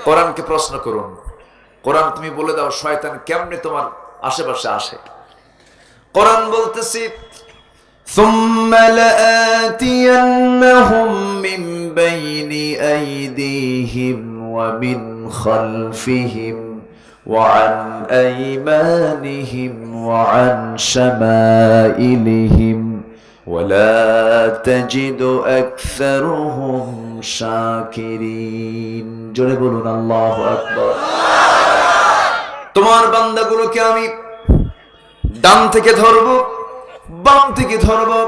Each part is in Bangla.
কোরআনকে প্রশ্ন করুন, কোরআন তুমি বলে দাও শয়তান কেমনে তোমার আশেপাশে আসে। কোরআন বলতেছি ثم لآتينهم من بين أيديهم ومن خلفهم وعن أيمانهم وعن شمائلهم ولا تجد أكثرهم শাকিরিন। জোরে বলুন আল্লাহু আকবার। তোমার বান্দাগুলোকে আমি ডান থেকে ধরবো, বাম থেকে ধরবো,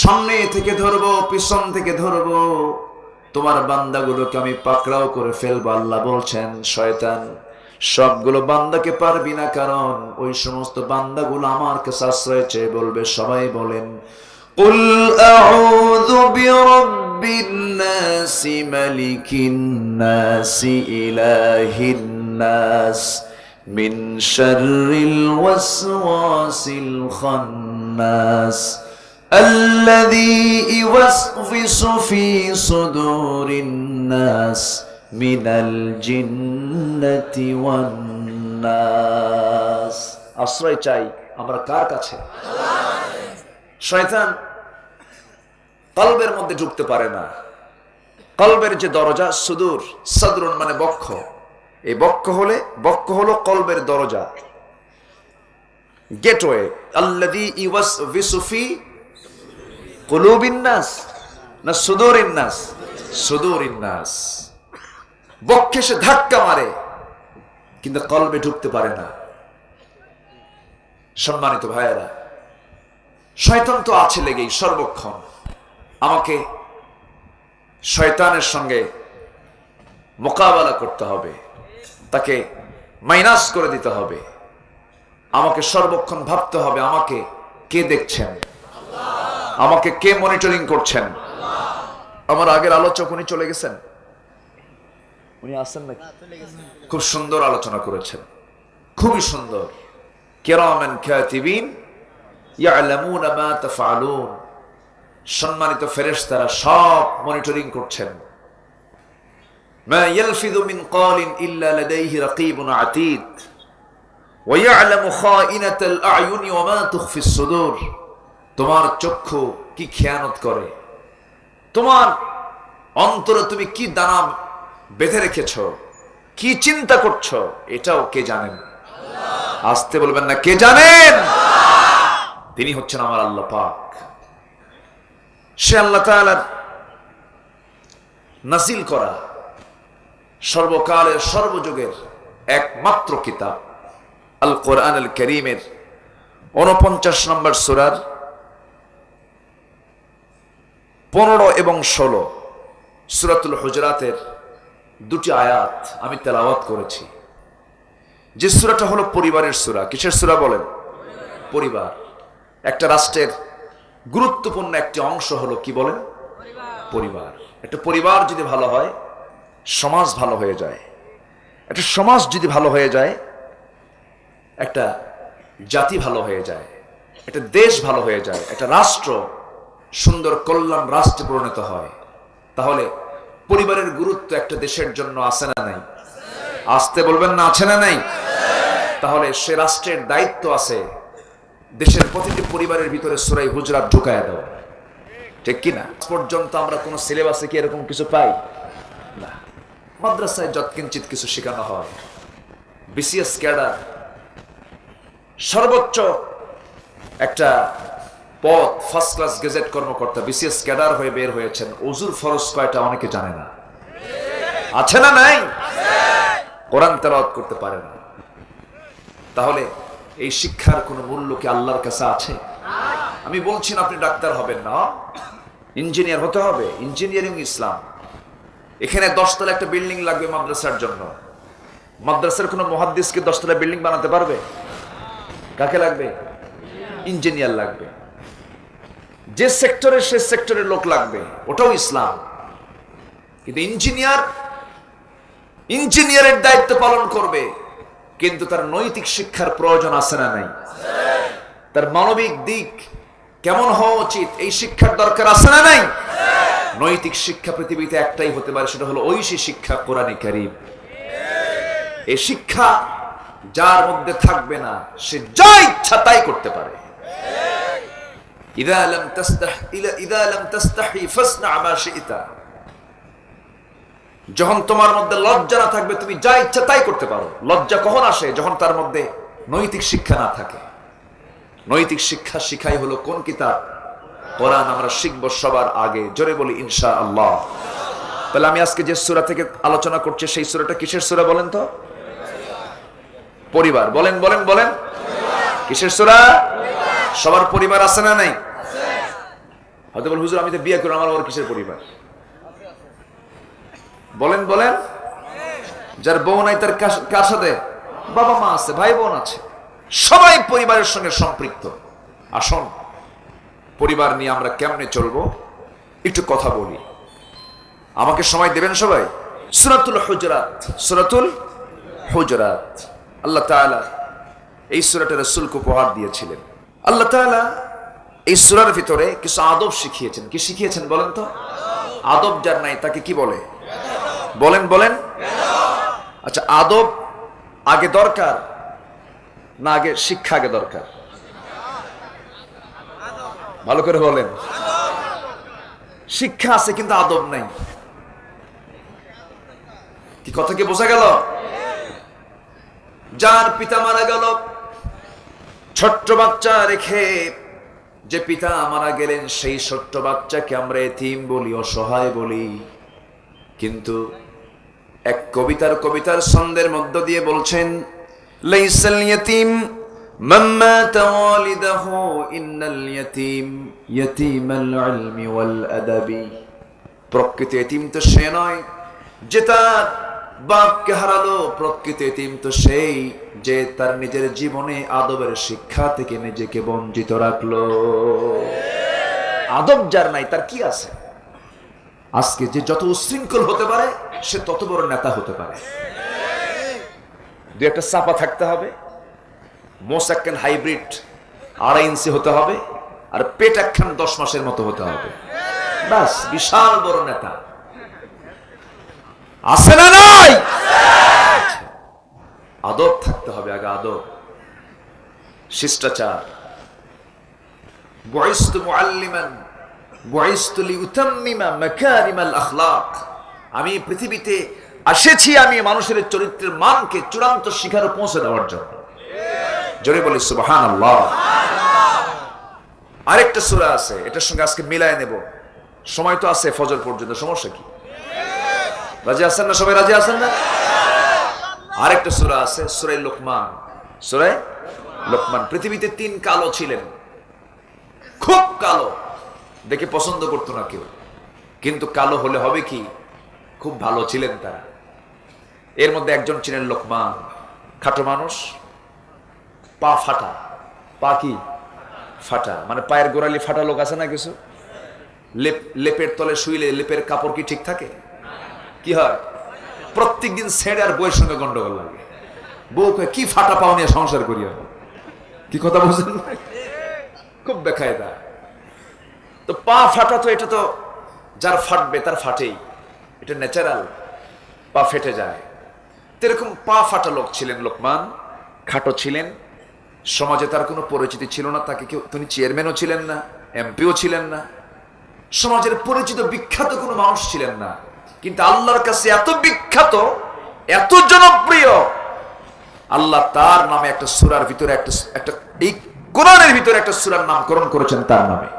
সামনে থেকে ধরবো, পিছন থেকে ধরবো। তোমার বান্দাগুলোকে আমি পাকড়াও করে ফেলবো। আল্লাহ বলছেন শয়তান সবগুলো বান্দাকে পারবি না, কারণ ওই সমস্ত বান্দাগুলো আমার কাছে আশ্রয় চেয়ে বলবে। সবাই বলেন কুল আউযু বিরাব্বিন নাস মালিকিন নাস ইলাহিন নাস মিন শাররিল ওয়াসওয়াসিল খান্নাস আল্লাযী ইওয়াসওয়িসু ফি সুদুরিন নাস মিনাল জিন্নাতি ওয়ান নাস। আশ্রয় চাই আমরা কার কাছে? শয়তান কলবের মধ্যে ঢুকতে পারে না। কলবের যে দরজা সুদূর, সদরুন মানে বক্ষ, এই বক্ষ হলো কলবের দরজা, গেটওয়ে। আল্লাযী ইওয়াসওয়িসু ফি কুলুবিন নাস না সুদুরিন নাস? সুদুরিন নাস। বক্ষে সে ধাক্কা মারে কিন্তু কলবে ঢুকতে পারে না। সম্মানিত ভাইয়েরা, শয়তান তো আছে লেগেই সর্বক্ষণ। আমাকে শয়তানের সঙ্গে মোকাবেলা করতে হবে, তাকে মাইনাস করে দিতে হবে। আমাকে সর্বক্ষণ ভাবতে হবে আমাকে কে দেখছেন, আমাকে কে মনিটরিং করছেন। আমার আগের আলোচক উনি চলে গেছেন, উনি আসেন নাকি? খুব সুন্দর আলোচনা করেছেন, খুবই সুন্দর। কিরামান কাতিবিন ইয়ালামুনা মা তাফআলুন। সম্মানিত ফেরেশতারা সব মনিটরিং করছেন। মা ইয়ালফিযু মিন ক্বালিন ইল্লা লাদাইহি রাকীবুন আতীদ ওয়া ইয়ালামু খাইনাতাল আ'য়ুনি ওয়া মা তুখফিস সুদূর। তোমার চক্ষু কি খেয়ানত করে, তোমার অন্তরে তুমি কি দানা বেঁধে রেখেছো, কি চিন্তা করছো, এটাও কে জানেন? আসতে বলবেন না, কে জানেন? তিনি হচ্ছেন আমার আল্লাহ পাক। সে আল্লাহ তাআলার নাজিল করা সর্বকালের সর্বযুগের একমাত্র কিতাব আল কোরআন আল কারীমের 49 নম্বর সূরার 15 এবং 16 সূরাতুল হুজরাতের দুটি আয়াত আমি তেলাওয়াত করেছি। যে সূরাটা হলো পরিবারের সূরা। কিসের সূরা বলেন? পরিবার। একটা রাষ্ট্রের গুরুত্বপূর্ণ একটি অংশ হলো কি বলেন? পরিবার। একটা পরিবার যদি ভালো হয় সমাজ ভালো হয়ে যায়। একটা সমাজ যদি ভালো হয়ে যায় একটা জাতি ভালো হয়ে যায়, একটা দেশ ভালো হয়ে যায়, একটা রাষ্ট্র সুন্দর কল্যাণ রাষ্ট্রে পরিণত হয়। তাহলে পরিবারের গুরুত্ব একটা দেশের জন্য আছে না নাই? আসতে বলবেন না, আছে না নাই? তাহলে সে রাষ্ট্রের দায়িত্ব আছে দেশের প্রতিটি পরিবারের ভিতরে সূরা হুজরাত ঢুকায়া দাও, ঠিক কি না? পর্যন্ত আমরা কোন সিলেবাসে কি এরকম কিছু পাই না। মাদ্রাসায় যৎকিঞ্চিত কিছু শেখানো হয়। বিসিএস ক্যাডার সর্বোচ্চ একটা পদ, ফার্স্ট ক্লাস গেজেট কর্মকর্তা বিসিএস ক্যাডার হয়ে বের হয়েছেন। ওযুর ফরজ কয়টা অনেকে জানে না। আছে না নাই? কোরআন তেলাওয়াত করতে পারে না। তাহলে এই শিক্ষার কোনো মূল্য কি আল্লাহর কাছে আছে? আমি বলছি না আপনি ডাক্তার হবেন না, ইঞ্জিনিয়ার হতে হবে। ইঞ্জিনিয়ারিং ইসলাম। এখানে 10 তলা একটা বিল্ডিং লাগবে মাদ্রাসার জন্য। মাদ্রাসার কোনো মুহাদ্দিসকে 10 তলা বিল্ডিং বানাতে পারবে? কাকে লাগবে? ইঞ্জিনিয়ার লাগবে। যে সেক্টরে সে সেক্টরের লোক লাগবে, ওটাও ইসলাম। কিন্তু ইঞ্জিনিয়ারের দায়িত্ব পালন করবে, কিন্তু তার নৈতিক শিক্ষার প্রয়োজন আছে না নাই? তার মানবিক দিক কেমন হওয়া উচিত এই শিক্ষার দরকার আছে না নাই? নৈতিক শিক্ষা পৃথিবীতে একটাই হতে পারে, সেটা হলো ঐশী শিক্ষা, কোরআনে কারীম। এই শিক্ষা যার মধ্যে থাকবে না সে যা ইচ্ছা তাই করতে পারে। ইযা লাম তাস্তাহি ফাসনা মা শি'তা, যখন তোমার মধ্যে লজ্জা না থাকবে তুমি যা ইচ্ছা তাই করতে পারো। লজ্জা কখন আসে? যখন তার মধ্যে নৈতিক শিক্ষা না থাকে। নৈতিক শিক্ষা শিখাই হলো কোন কিতাব? কোরআন। আমরা শিখবো সবার আগে, জোরে বলি ইনশাআল্লাহ। তাহলে আমি আজকে যে সূরা থেকে আলোচনা করছি সেই সূরাটা কিসের সূরা বলেন তো? পরিবার। বলেন বলেন বলেন, কিসের সূরা? সবার পরিবার আছে না নাই? হয়তো বল হুজুর আমি তো বিয়ে করলাম, আমার কিসের পরিবার? বলেন বলেন। যার বউ নাই তার কার সাথে? বাবা মা আছে, ভাই বোন আছে, সবাই পরিবারের সঙ্গে সম্পৃক্ত। আসুন পরিবার নিয়ে আমরা কেমনে চলবো একটু কথা বলি। আমাকে সময় দেবেন সবাই? সূরাতুল হুজুরাত, সূরাতুল হুজুরাত। আল্লাহ তাআলা এই সূরাটা রাসূলকে উপহার দিয়েছিলেন। আল্লাহ তাআলা এই সূরার ভিতরে কিছু আদব শিখিয়েছেন। কি শিখিয়েছেন বলেন তো? আদব যার নাই তাকে কি বলে? বলেন বলেন। আচ্ছা, আদব আগে দরকার না আগে শিক্ষা আগে দরকার? ভালো করে বলেন। শিক্ষা আছে কিন্তু আদব নাই। কি কথা কি বোঝা গেল? যার পিতা মারা গেল, ছোট্ট বাচ্চা রেখে যে পিতা মারা গেলেন সেই ছোট্ট বাচ্চাকে আমরা এতিম বলি, অসহায় বলি। কিন্তু এক কবিতার ছন্দের মধ্য দিয়ে বলছেন, লাইসাল ইয়াতীম মান মাতা ওয়ালিদাহু ইন্নাল ইয়াতীম ইয়াতীমাল ইলমি ওয়াল আদাবি। প্রকৃত এতিম তো সে নয় যে তার বাপকে হারালো, প্রকৃত এতিম তো সেই যে তার নিজের জীবনে আদবের শিক্ষা থেকে নিজেকে বঞ্চিত রাখলো। আদব যার নাই তার কি আছে? আজকে যে যত উশৃঙ্খল হতে পারে সে তত বড় নেতা হতে পারে। দু একটা চাপা থাকতে হবে, মোষ একখান হাইব্রিড 2.5 ইঞ্চি হতে হবে, আর পেট একখান 10 মাসের মতো হতে হবে, বাস বিশাল বড় নেতা। আছে না নাই? আদব থাকতে হবে আগে, আদব, শিষ্টাচার। বুইসতু মুআল্লিমান বুইসতু লিউতাম্মিমা মাকারিমাল আখলাক। আমি পৃথিবীতে এসেছি আমি মানুষের চরিত্রের মানকে চূড়ান্ত শিখরে পৌঁছে দেওয়ার জন্য। জোরে বলি সুবহানাল্লাহ। আরেকটা সূরা আছে, এটার সঙ্গে আজকে মিলায় নেব, সময় তো আছে ফজর পর্যন্ত, সমস্যা কি? রাজি আছেন না সবাই? রাজি আছেন না? আরেকটা সূরা আছে, সূরা লোকমান। সূরা লোকমান। পৃথিবীতে 3 কালো ছিলেন, খুব কালো, দেখে পছন্দ করতো না কেউ, কিন্তু কালো হলে হবে কি, খুব ভালো ছিলেন তারা। এর মধ্যে একজন ছিলেন লোকমান, খাটো মানুষ, পা ফাটা। পা কি ফাটা? মানে পায়ের গোড়ালি ফাটা লোক আছে না কিছু? লেপের তলে শুইলে লেপের কাপড় কি ঠিক থাকে? কি হয়? প্রত্যেক দিন ছেড়ে আর বউয়ের সঙ্গে গন্ডগোল লাগে। বউ কয় কি ফাটা পাও নিয়ে সংসার করিয়া। কি কথা বলছেন? খুব বেকায়দা। তো পা ফাটা, তো এটা তো যার ফাটবে তার ফাটেই, এটা ন্যাচারাল, পা ফেটে যায়। এরকম পা ফাটা লোক ছিলেন লোকমান, খাটো ছিলেন, সমাজে তার কোনো পরিচিতি ছিল না, তাকে কেউ, তিনি চেয়ারম্যানও ছিলেন না, এমপিও ছিলেন না, সমাজের পরিচিত বিখ্যাত কোনো মানুষ ছিলেন না, কিন্তু আল্লাহর কাছে এত বিখ্যাত, এত জনপ্রিয়, আল্লাহ তার নামে একটা সূরার ভিতরে একটা এই কোরআনের ভিতরে একটা সূরার নামকরণ করেছেন তার নামে।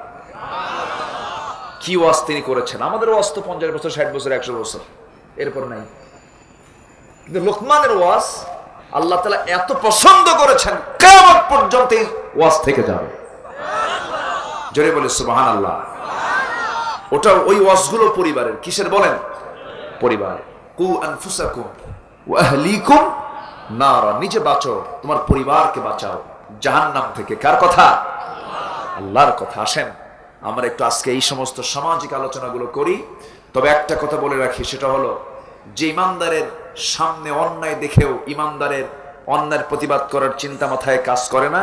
কি ওয়াজ তিনি করেছেন! আমাদের ওয়াজ তো 50 বছর, 60 বছর, 100 বছর, এরপর নাই। কিন্তু লোকমানের ওয়াজ আল্লাহ তাআলা এত পছন্দ করেছেন, কিয়ামত পর্যন্ত এই ওয়াজ থেকে যাবে। জোরে বলে সুবহানাল্লাহ। ওটা ওই ওয়াজগুলো পরিবারের, কিসের বলেন? পরিবার। কু আনফুসাকুম ওয়া আহলিকুম নারা, নিজে বাঁচো, তোমার পরিবারকে বাঁচাও জাহান্নাম থেকে। কার কথা? আল্লাহর কথা। আসেন আমরা একটু আজকে এই সমস্ত সামাজিক আলোচনাগুলো করি। তবে একটা কথা বলে রাখি, সেটা হলো যে ইমানদারের সামনে অন্যায় দেখেও ইমানদারের অন্যায়ের প্রতিবাদ করার চিন্তা মাথায় কাজ করে না,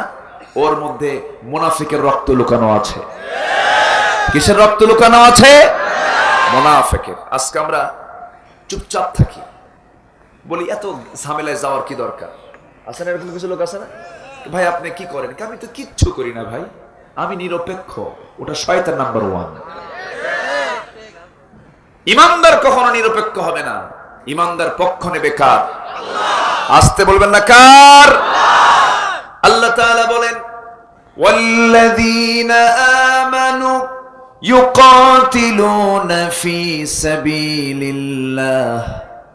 ওর মধ্যে মুনাফিকের রক্ত লুকানো আছে। কিসের রক্ত লুকানো আছে? মুনাফিকের। আজকে আমরা চুপচাপ থাকি, বলি এত ঝামেলায় যাওয়ার কি দরকার? আছে না এরকম কিছু লোক? আছে না? ভাই আপনি কি করেন? আমি তো কিচ্ছু করি না ভাই, আমি নিরপেক্ষ। ওটা শয়তান নাম্বার 1। ইমানদার কখনো নিরপেক্ষ হবে না, ইমানদার পক্ষ নেবে কার? আসতে বলবেন না কার? আল্লাহ তাআলা বলেন ওয়াল্লাযীনা আমানু ইউকাতিলুনা ফি সাবিলিল্লাহ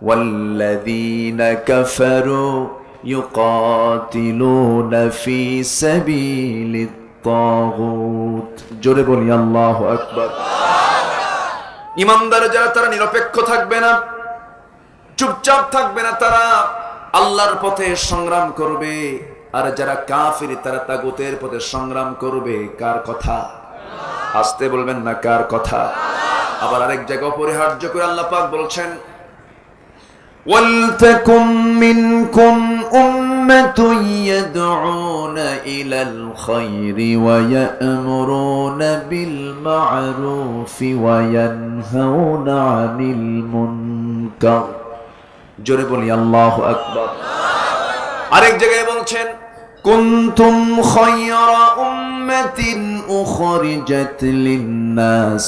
ওয়াল্লাযীনা কাফারু ইউকাতিলুনা ফি সাবিলিত তাগুত। জোরে বলি আল্লাহু আকবার। ইমানদার যারা, তারা নিরপেক্ষ থাকবে না, চুপচাপ থাকবে না, তারা আল্লাহর পথে সংগ্রাম করবে। আর যারা কাফির, তারা তাগুতের পথে সংগ্রাম করবে। কার কথা? আসতে বলবেন না কার কথা? আবার আরেক জায়গায় অপরিহার্য করে আল্লাহ পাক বলছেন ওয়ালতাকুম মিনকুম উম্মাতুন ইয়াদউনা ইলাল খায়রি ওয়া ইয়া'মুরুনা বিল মা'রুফি ওয়া ইয়ানহাউনা আনিল মুনকার। জোরে বলি আল্লাহু আকবার। আরেক জায়গায় বলছেন কুনতুম খায়রা উম্মাতিন উখরিজাত লিন-নাস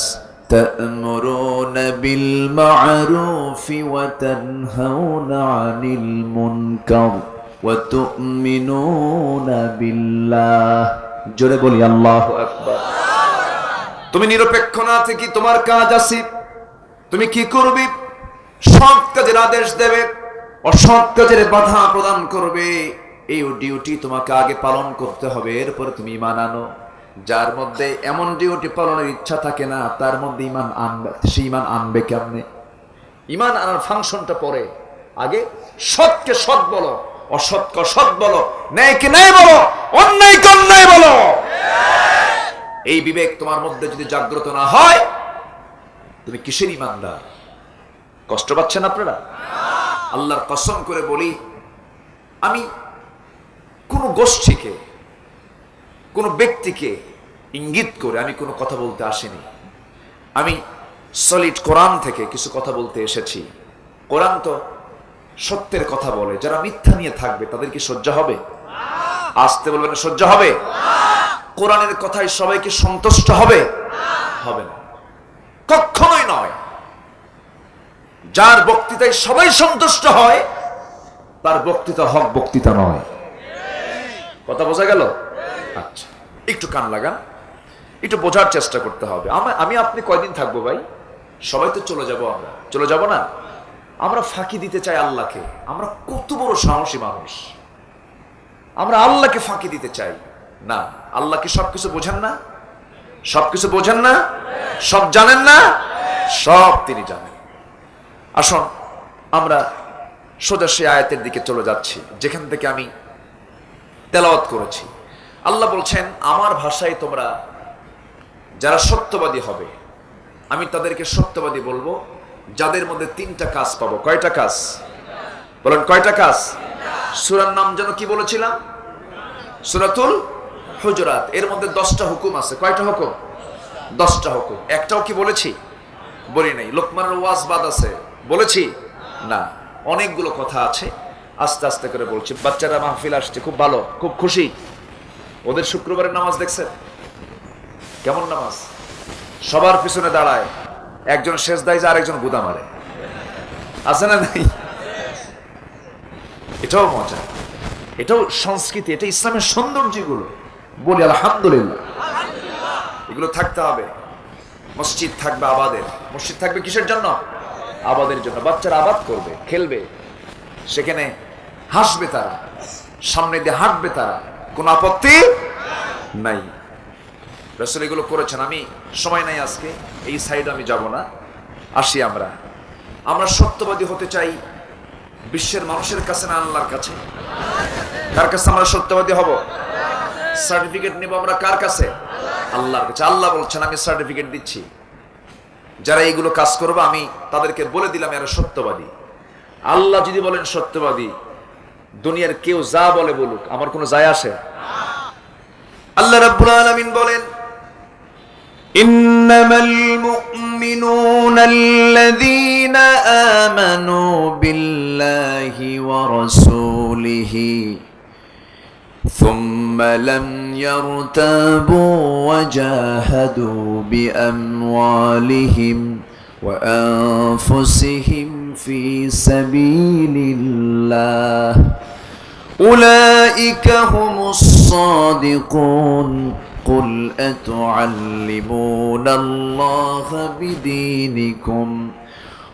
তা'মুরুনা বিল মা'রুফি ওয়া তানহাউনা আনিল মুনকার ওয়া তু'মিনুনা বিল্লাহ। জোরে বলি আল্লাহু আকবার। তুমি নিরপেক্ষ না থেকে তোমার কাজ আছে, তুমি কি করবে? সৎ কাজের আদেশ দেবে, অসৎ কাজের বাধা প্রদান করবে। এই ডিউটি তোমাকে আগে পালন করতে হবে, এরপরে তুমি ঈমান আনো। যার মধ্যে এমন ডিউটি পালনের ইচ্ছা থাকে না, তার মধ্যে ঈমান আনবে, সে ঈমান আনবে কেমনে? ঈমান আনার ফাংশনটা পরে। আগে সৎকে সৎ বলো, অসৎকে অসৎ বলো, ন্যায়কে ন্যায় বলো, অন্যায়কে অন্যায় বলো। এই বিবেক তোমার মধ্যে যদি জাগ্রত না হয়, তুমি কিসের ঈমানদার? কষ্ট পাচ্ছেন আপনারা? আল্লাহর কসম করে বলি, আমি কোনো গোষ্ঠীকে, কোনো ব্যক্তিকে ইঙ্গিত করে আমি কোনো কথা বলতে আসিনি। আমি সলিড কোরআন থেকে কিছু কথা বলতে এসেছি। কোরআন তো সত্যের কথা বলে। যারা মিথ্যা নিয়ে থাকবে তাদের কি সহ্য হবে? আসতে বলবেন সহ্য হবে? কোরআনের কথায় সবাইকে সন্তুষ্ট হবে? হবে না, কখনোই নয়। যার বক্তৃতায় সবাই সন্তুষ্ট হয়, তার বক্তৃতা হক বক্তৃতা নয়। কথা বোঝা গেল? আচ্ছা, একটু কান লাগান, একটু বোঝার চেষ্টা করতে হবে। আমি আপনি কয়দিন থাকবো ভাই? সবাই তো চলে যাব। আমরা চলে যাব না? আমরা ফাঁকি দিতে চাই আল্লাহকে। আমরা কত বড় সাহসী মানুষ! আমরা আল্লাহকে ফাঁকি দিতে চাই না। আল্লাহ কি সবকিছু বোঝেন না? সবকিছু বোঝেন না? সব জানেন না? সব তিনি জানেন। আসুন আমরা সোজা সে আয়াতের দিকে চলে যাচ্ছি যেখান থেকে আমি তেলাওয়াত করেছি। আল্লাহ বলছেন, আমার ভাষায় তোমরা যারা সত্যবাদী হবে, আমি তাদেরকে সত্যবাদী বলবো যাদের মধ্যে 3টা কাজ পাবো। কয়টা কাজ? বলেন কয়টা কাজ? সূরার নাম যেন কি বলেছিলাম? সূরাতুল হুজুরাত। এর মধ্যে 10টা হুকুম আছে। কয়টা হুকুম? 10টা হুকুম। একটাও কি বলেছি? বলি নাই। লোকমানের ওয়াজ বাদ আছে, বলেছি না। অনেকগুলো কথা আছে, আস্তে আস্তে করে বলছি। বাচ্চারা মাহফিল আসছে, খুব ভালো, খুব খুশি। ওদের শুক্রবারের নামাজ দেখছেন কেমন নামাজ? সবার পিছনে দাঁড়ায়, একজন সেজদায় যায়, আরেকজন গুদা মারে। আছে না নাই? এটাও মজা, এটাও সংস্কৃতি, এটা ইসলামের সৌন্দর্যগুলো। বলি আলহামদুলিল্লাহ। এগুলো থাকতে হবে। মসজিদ থাকবে আবাদের। মসজিদ থাকবে কিসের জন্য? আবাদের জন্য। বাচ্চারা আবাদ করবে, খেলবে, সেখানে হাসবে, তারা সামনে দিয়ে হাঁটবে, তারা কোনো আপত্তি নাই। রাসূল এগুলো করেছেন। আমি সময় নাই আজকে, এই সাইডে আমি যাব না। আসি আমরা সত্যবাদী হতে চাই বিশ্বের মানুষের কাছে না আল্লাহর কাছে? কার কাছে আমরা সত্যবাদী হব? সার্টিফিকেট নিব আমরা কার কাছে? আল্লাহর কাছে। আল্লাহ বলছেন, আমি সার্টিফিকেট দিচ্ছি, যারা এইগুলো কাজ করবে আমি তাদেরকে বলে দিলাম এরা সত্যবাদী। আল্লাহ যদি বলেন সত্যবাদী, দুনিয়ার কেউ যা বলে বলুক, আমার কোনো যায় আসে? আল্লাহ রাব্বুল আলামিন বলেন ইন্নামাল মুমিনুনা আল্লাযীনা আমানু বিল্লাহি ওয়া রাসূলিহি ثم لم يرتابوا وجاهدوا بأموالهم وأنفسهم في سبيل الله أولئك هم الصادقون قل أتعلمون الله بدينكم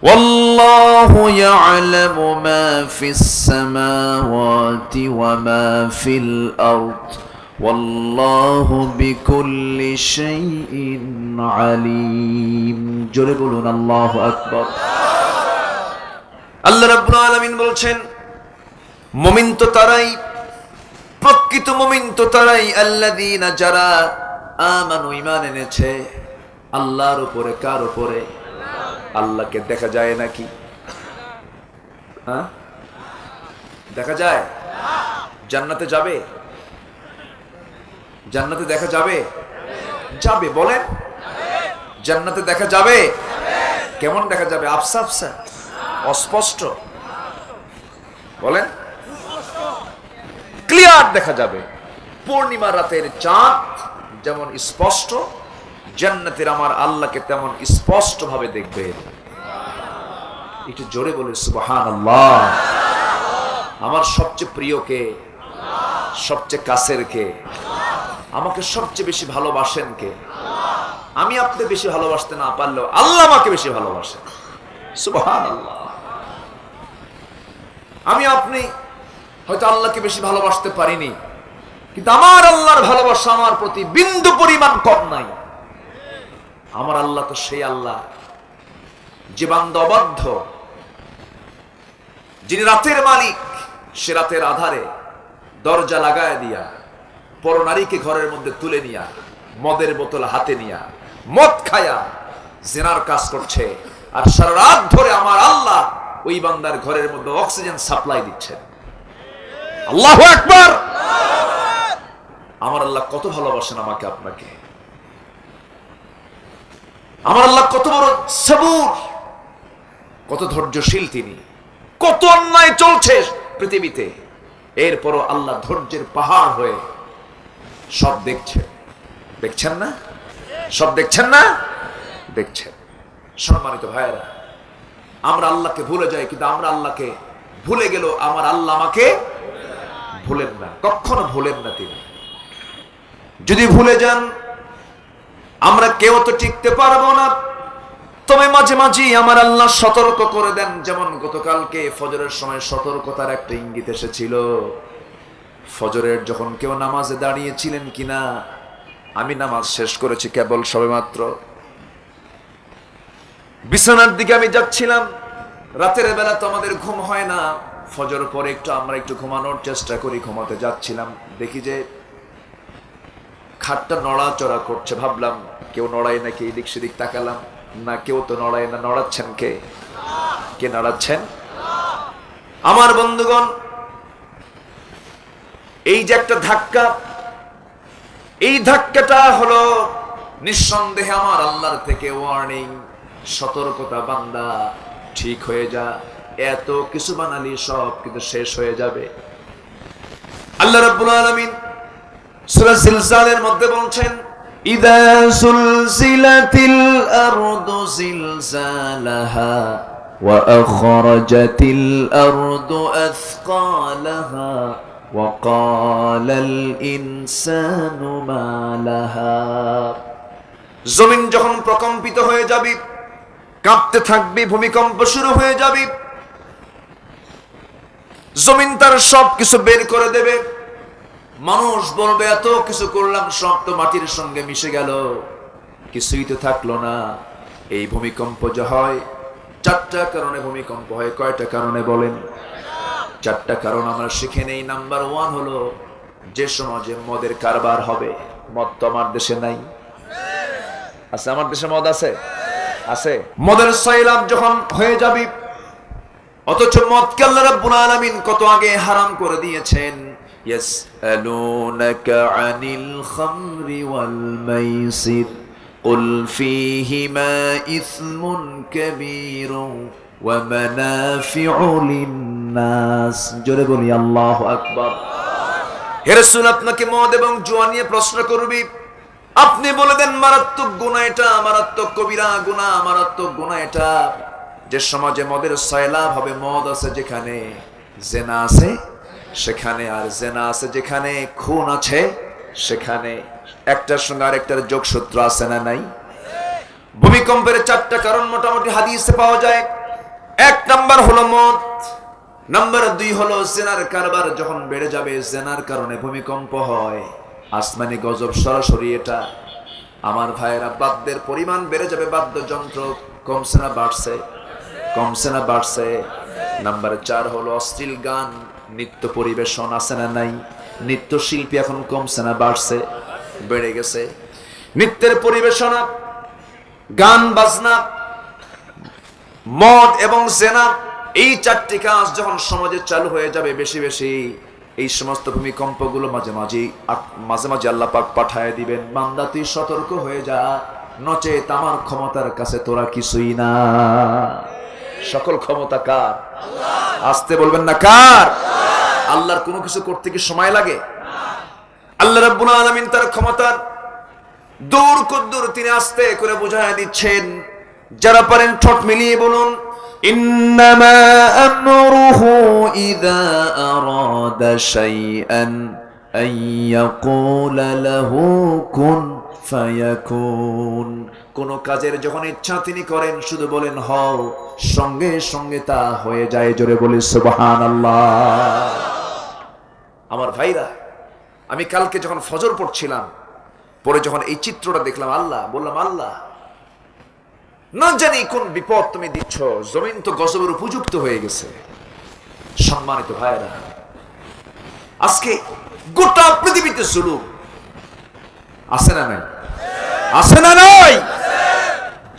والله يعلم ما في السماوات وما في الأرض والله بكل شيء عليم জোরে বলুন আল্লাহু আকবার। আল্লাহ রাব্বুল আলামিন বলছেন মুমিন তো তারাই, প্রকৃত মুমিন তো তারাই আল্লাযীনা যারা আমানু ঈমান এনেছে আল্লাহর উপরে। কার উপরে? আল্লাহকে দেখা যায় নাকি? হ্যাঁ, দেখা যায়? জান্নাতে যাবে? জান্নাতে দেখা যাবে? যাবে। বলেন জান্নাতে দেখা যাবে? কেমন দেখা যাবে? আফসা আফসা, অস্পষ্ট? বলেন ক্লিয়ার দেখা যাবে। পূর্ণিমা রাতের চাঁদ যেমন স্পষ্ট, জান্নাতের আমার আল্লাহকে তেমন স্পষ্ট ভাবে দেখবে। একটু জোরে বলে সুবহানাল্লাহ। আমার সবচেয়ে প্রিয় কে? সবচেয়ে কাছের কে? আমাকে সবচেয়ে বেশি ভালোবাসেন কে? আমি আপনি বেশি ভালোবাসতে না পারলেও আল্লাহ আমাকে বেশি ভালোবাসেন। সুবহানাল্লাহ। আমি আপনি হয়তো আল্লাহকে বেশি ভালোবাসতে পারিনি, কিন্তু আমার আল্লাহর ভালোবাসা আমার প্রতি বিন্দু পরিমাণ কম নাই। আমার আল্লাহ তো সেই আল্লাহ যে বান্দা অবাধ্য, যিনি রাতের মালিক, সে রাতের আধারে দরজা লাগায় দিয়া পরনারীকে ঘরের মধ্যে তুলে নিয়া মদের বোতল হাতে নিয়া মদ খায়া জিনার কাজ করছে, আর সারা রাত ধরে আমার আল্লাহ ওই বান্দার ঘরের মধ্যে অক্সিজেন সাপ্লাই দিচ্ছেন। আল্লাহু আকবার। আমার আল্লাহ কত ভালোবাসেন আমাকে আপনাকে। আমার আল্লাহ কত বড় সবুর, কত ধৈর্যশীল তিনি। কত অন্যায় চলছে পৃথিবীতে, এরপরও আল্লাহ ধৈর্যের পাহাড় হয়ে সব দেখছেন। দেখছেন না? সব দেখছেন না? দেখছেন। সম্মানিত ভাইয়েরা, আমরা আল্লাহকে ভুলে যাই, কিন্তু আমরা আল্লাহকে ভুলে গেল আমার আল্লাহ আমাকে ভুলেন না, কখনো ভুলেন না তিনি। যদি ভুলে যান আমরা কেউ তো টিকতে পারবো না। তবে মাঝে মাঝে আমার আল্লাহ সতর্ক করে দেন, যেমন গতকালকে ফজরের সময় সতর্কতার একটা ইঙ্গিত এসেছিল। ফজরের যখন কেউ নামাজে দাঁড়িয়েছিলেন কিনা? আমি নামাজ শেষ করেছি কেবল সবেমাত্র, বিছানার দিকে আমি যাচ্ছিলাম। রাতের বেলা তো আমাদের ঘুম হয় না, ফজর পরে আমরা একটু ঘুমানোর চেষ্টা করি। ঘুমাতে যাচ্ছিলাম, দেখি যে খাটটা নড়াচড়া করছে। ভাবলাম কেউ নড়ায় নাকি, এদিক সেদিক তাকালাম, না কেউ তো নড়ায় না। নড়াচ্ছেন কে? কে নড়াচ্ছেন? আমার বন্ধুগণ, এই যে একটা ধাক্কা, এই ধাক্কাটা হলো নিঃসন্দেহে আমার আল্লাহর থেকে ওয়ার্নিং, সতর্কতা। বান্দা ঠিক হয়ে যা, এত কিছু বানালি সব কিন্তু শেষ হয়ে যাবে। আল্লাহ রাব্বুল আলামিন সূরা জিলজালের মধ্যে বলছেন, ইযা সুলসিলাতিল আরদু জিলজালাহা ওয়া আখরাজাতিল আরদু আথকালাহা ওয়া ক্বালাল ইনসানু মা লাহা। জমিন যখন প্রকম্পিত হয়ে যাবে, কাঁপতে থাকবে, ভূমিকম্প শুরু হয়ে যাবে, জমিন তার সব কিছু বের করে দেবে। মানুষ বলবে এত কিছু করলাম, সব তো মাটির সঙ্গে মিশে গেল, কিছুই তো থাকলো না। এই ভূমিকম্প যে হয়, চারটা কারণে ভূমিকম্প হয়। কয়টা কারণে বলেন? চারটা কারণ আমরা শিখে নেই। নাম্বার 1 হলো যে সমাজে মদের কারবার হবে। মদ তো আমার দেশে নাই, আছে? আমার দেশে মদ আছে? আছে। মদের সাইলাব যখন হয়ে যাবে, অথচ মদকে আল্লাহ রাব্বুল আলামিন কত আগে হারাম করে দিয়েছেন। ইয়াসআলুনাকা আনিল খামরি ওয়াল মাইসির قل فيهما إثم كبير ومنافع للناس জোরে বলি আল্লাহু আকবার। হে রাসূল আপনাকে মদ এবং জুয়া নিয়ে প্রশ্ন করবি, আপনি বলে দেন মারাত্মক গুনাহ এটা, মারাত্মক কবিরা গুনাহ, মারাত্মক গুনাহ এটা। যে সমাজে মদের সয়লাভ হবে, মদ আছে যেখানে জেনা আছে সেখানে, আর জেনা আছে যেখানে খুন আছে সেখানে। একটার সঙ্গে আরেকটার যোগসূত্র আছে না নাই? ভূমিকম্পের 4টা কারণ মোটামুটি হাদিসে পাওয়া যায়। 1 নাম্বার হলো মদ, নাম্বার 2 হলো জেনার কারবার যখন বেড়ে যাবে, জেনার কারণে ভূমিকম্প হয়, আসমানি গজব সরাসরি এটা। আমার ভাইয়েরা, বাদ্যের পরিমাণ বেড়ে যাবে, বাদ্যযন্ত্র কমছে না বাড়ছে? কমছে না বাড়ছে? নাম্বার 4 হলো অশ্লীল গান, নৃত্য পরিবেশন আছে না নাই? নৃত্য শিল্পী এখন কমছে না বাড়ছে? বেড়ে গেছে। নৃত্যের পরিবেশনা, গান বাজনা, মদ এবং জেনা, এই 4টি কাজ যখন সমাজে চালু হয়ে যাবে বেশি বেশি, এই সমস্ত ভূমিকম্পগুলো মাঝে মাঝে আল্লাহ পাক পাঠায় দিবেন, বান্দা তুই সতর্ক হয়ে যা, নচেত আমার ক্ষমতার কাছে তোরা কিছুই না। সকল ক্ষমতা কার? আসতে বলবেন না কার? আল্লাহর কোনো কিছু করতে কি সময় লাগে? আল্লাহ রাব্বুল আলামিন তার ক্ষমতার দূর কদ্দুর তিনি আস্তে করে বুঝায় দিচ্ছেন। যারা পারেন ঠোঁট মিলিয়ে বলুন, ইন্নামা আমরুহু ইযা আরাদা শাইআন আইয়াকুলা লাহু কুন ফায়াকুন। কোন কাজের যখন ইচ্ছা তিনি করেন, শুধু বলেন হও, সঙ্গে সঙ্গে তা হয়ে যায়। জোরে বলি সুবহানাল্লাহ। আমার ভাইরা, আমি কালকে যখন ফজর পড়ছিলাম, পরে যখন এই চিত্রটা দেখলাম, আল্লাহ বললাম, আল্লাহ না জানি কোন বিপদ তুমি দিচ্ছ, জমিন তো গজবের উপযুক্ত হয়ে গেছে। সম্মানিত ভাইরা, আজকে গোটা পৃথিবীতে জুলুম আছে না নাই? আছে না নাই?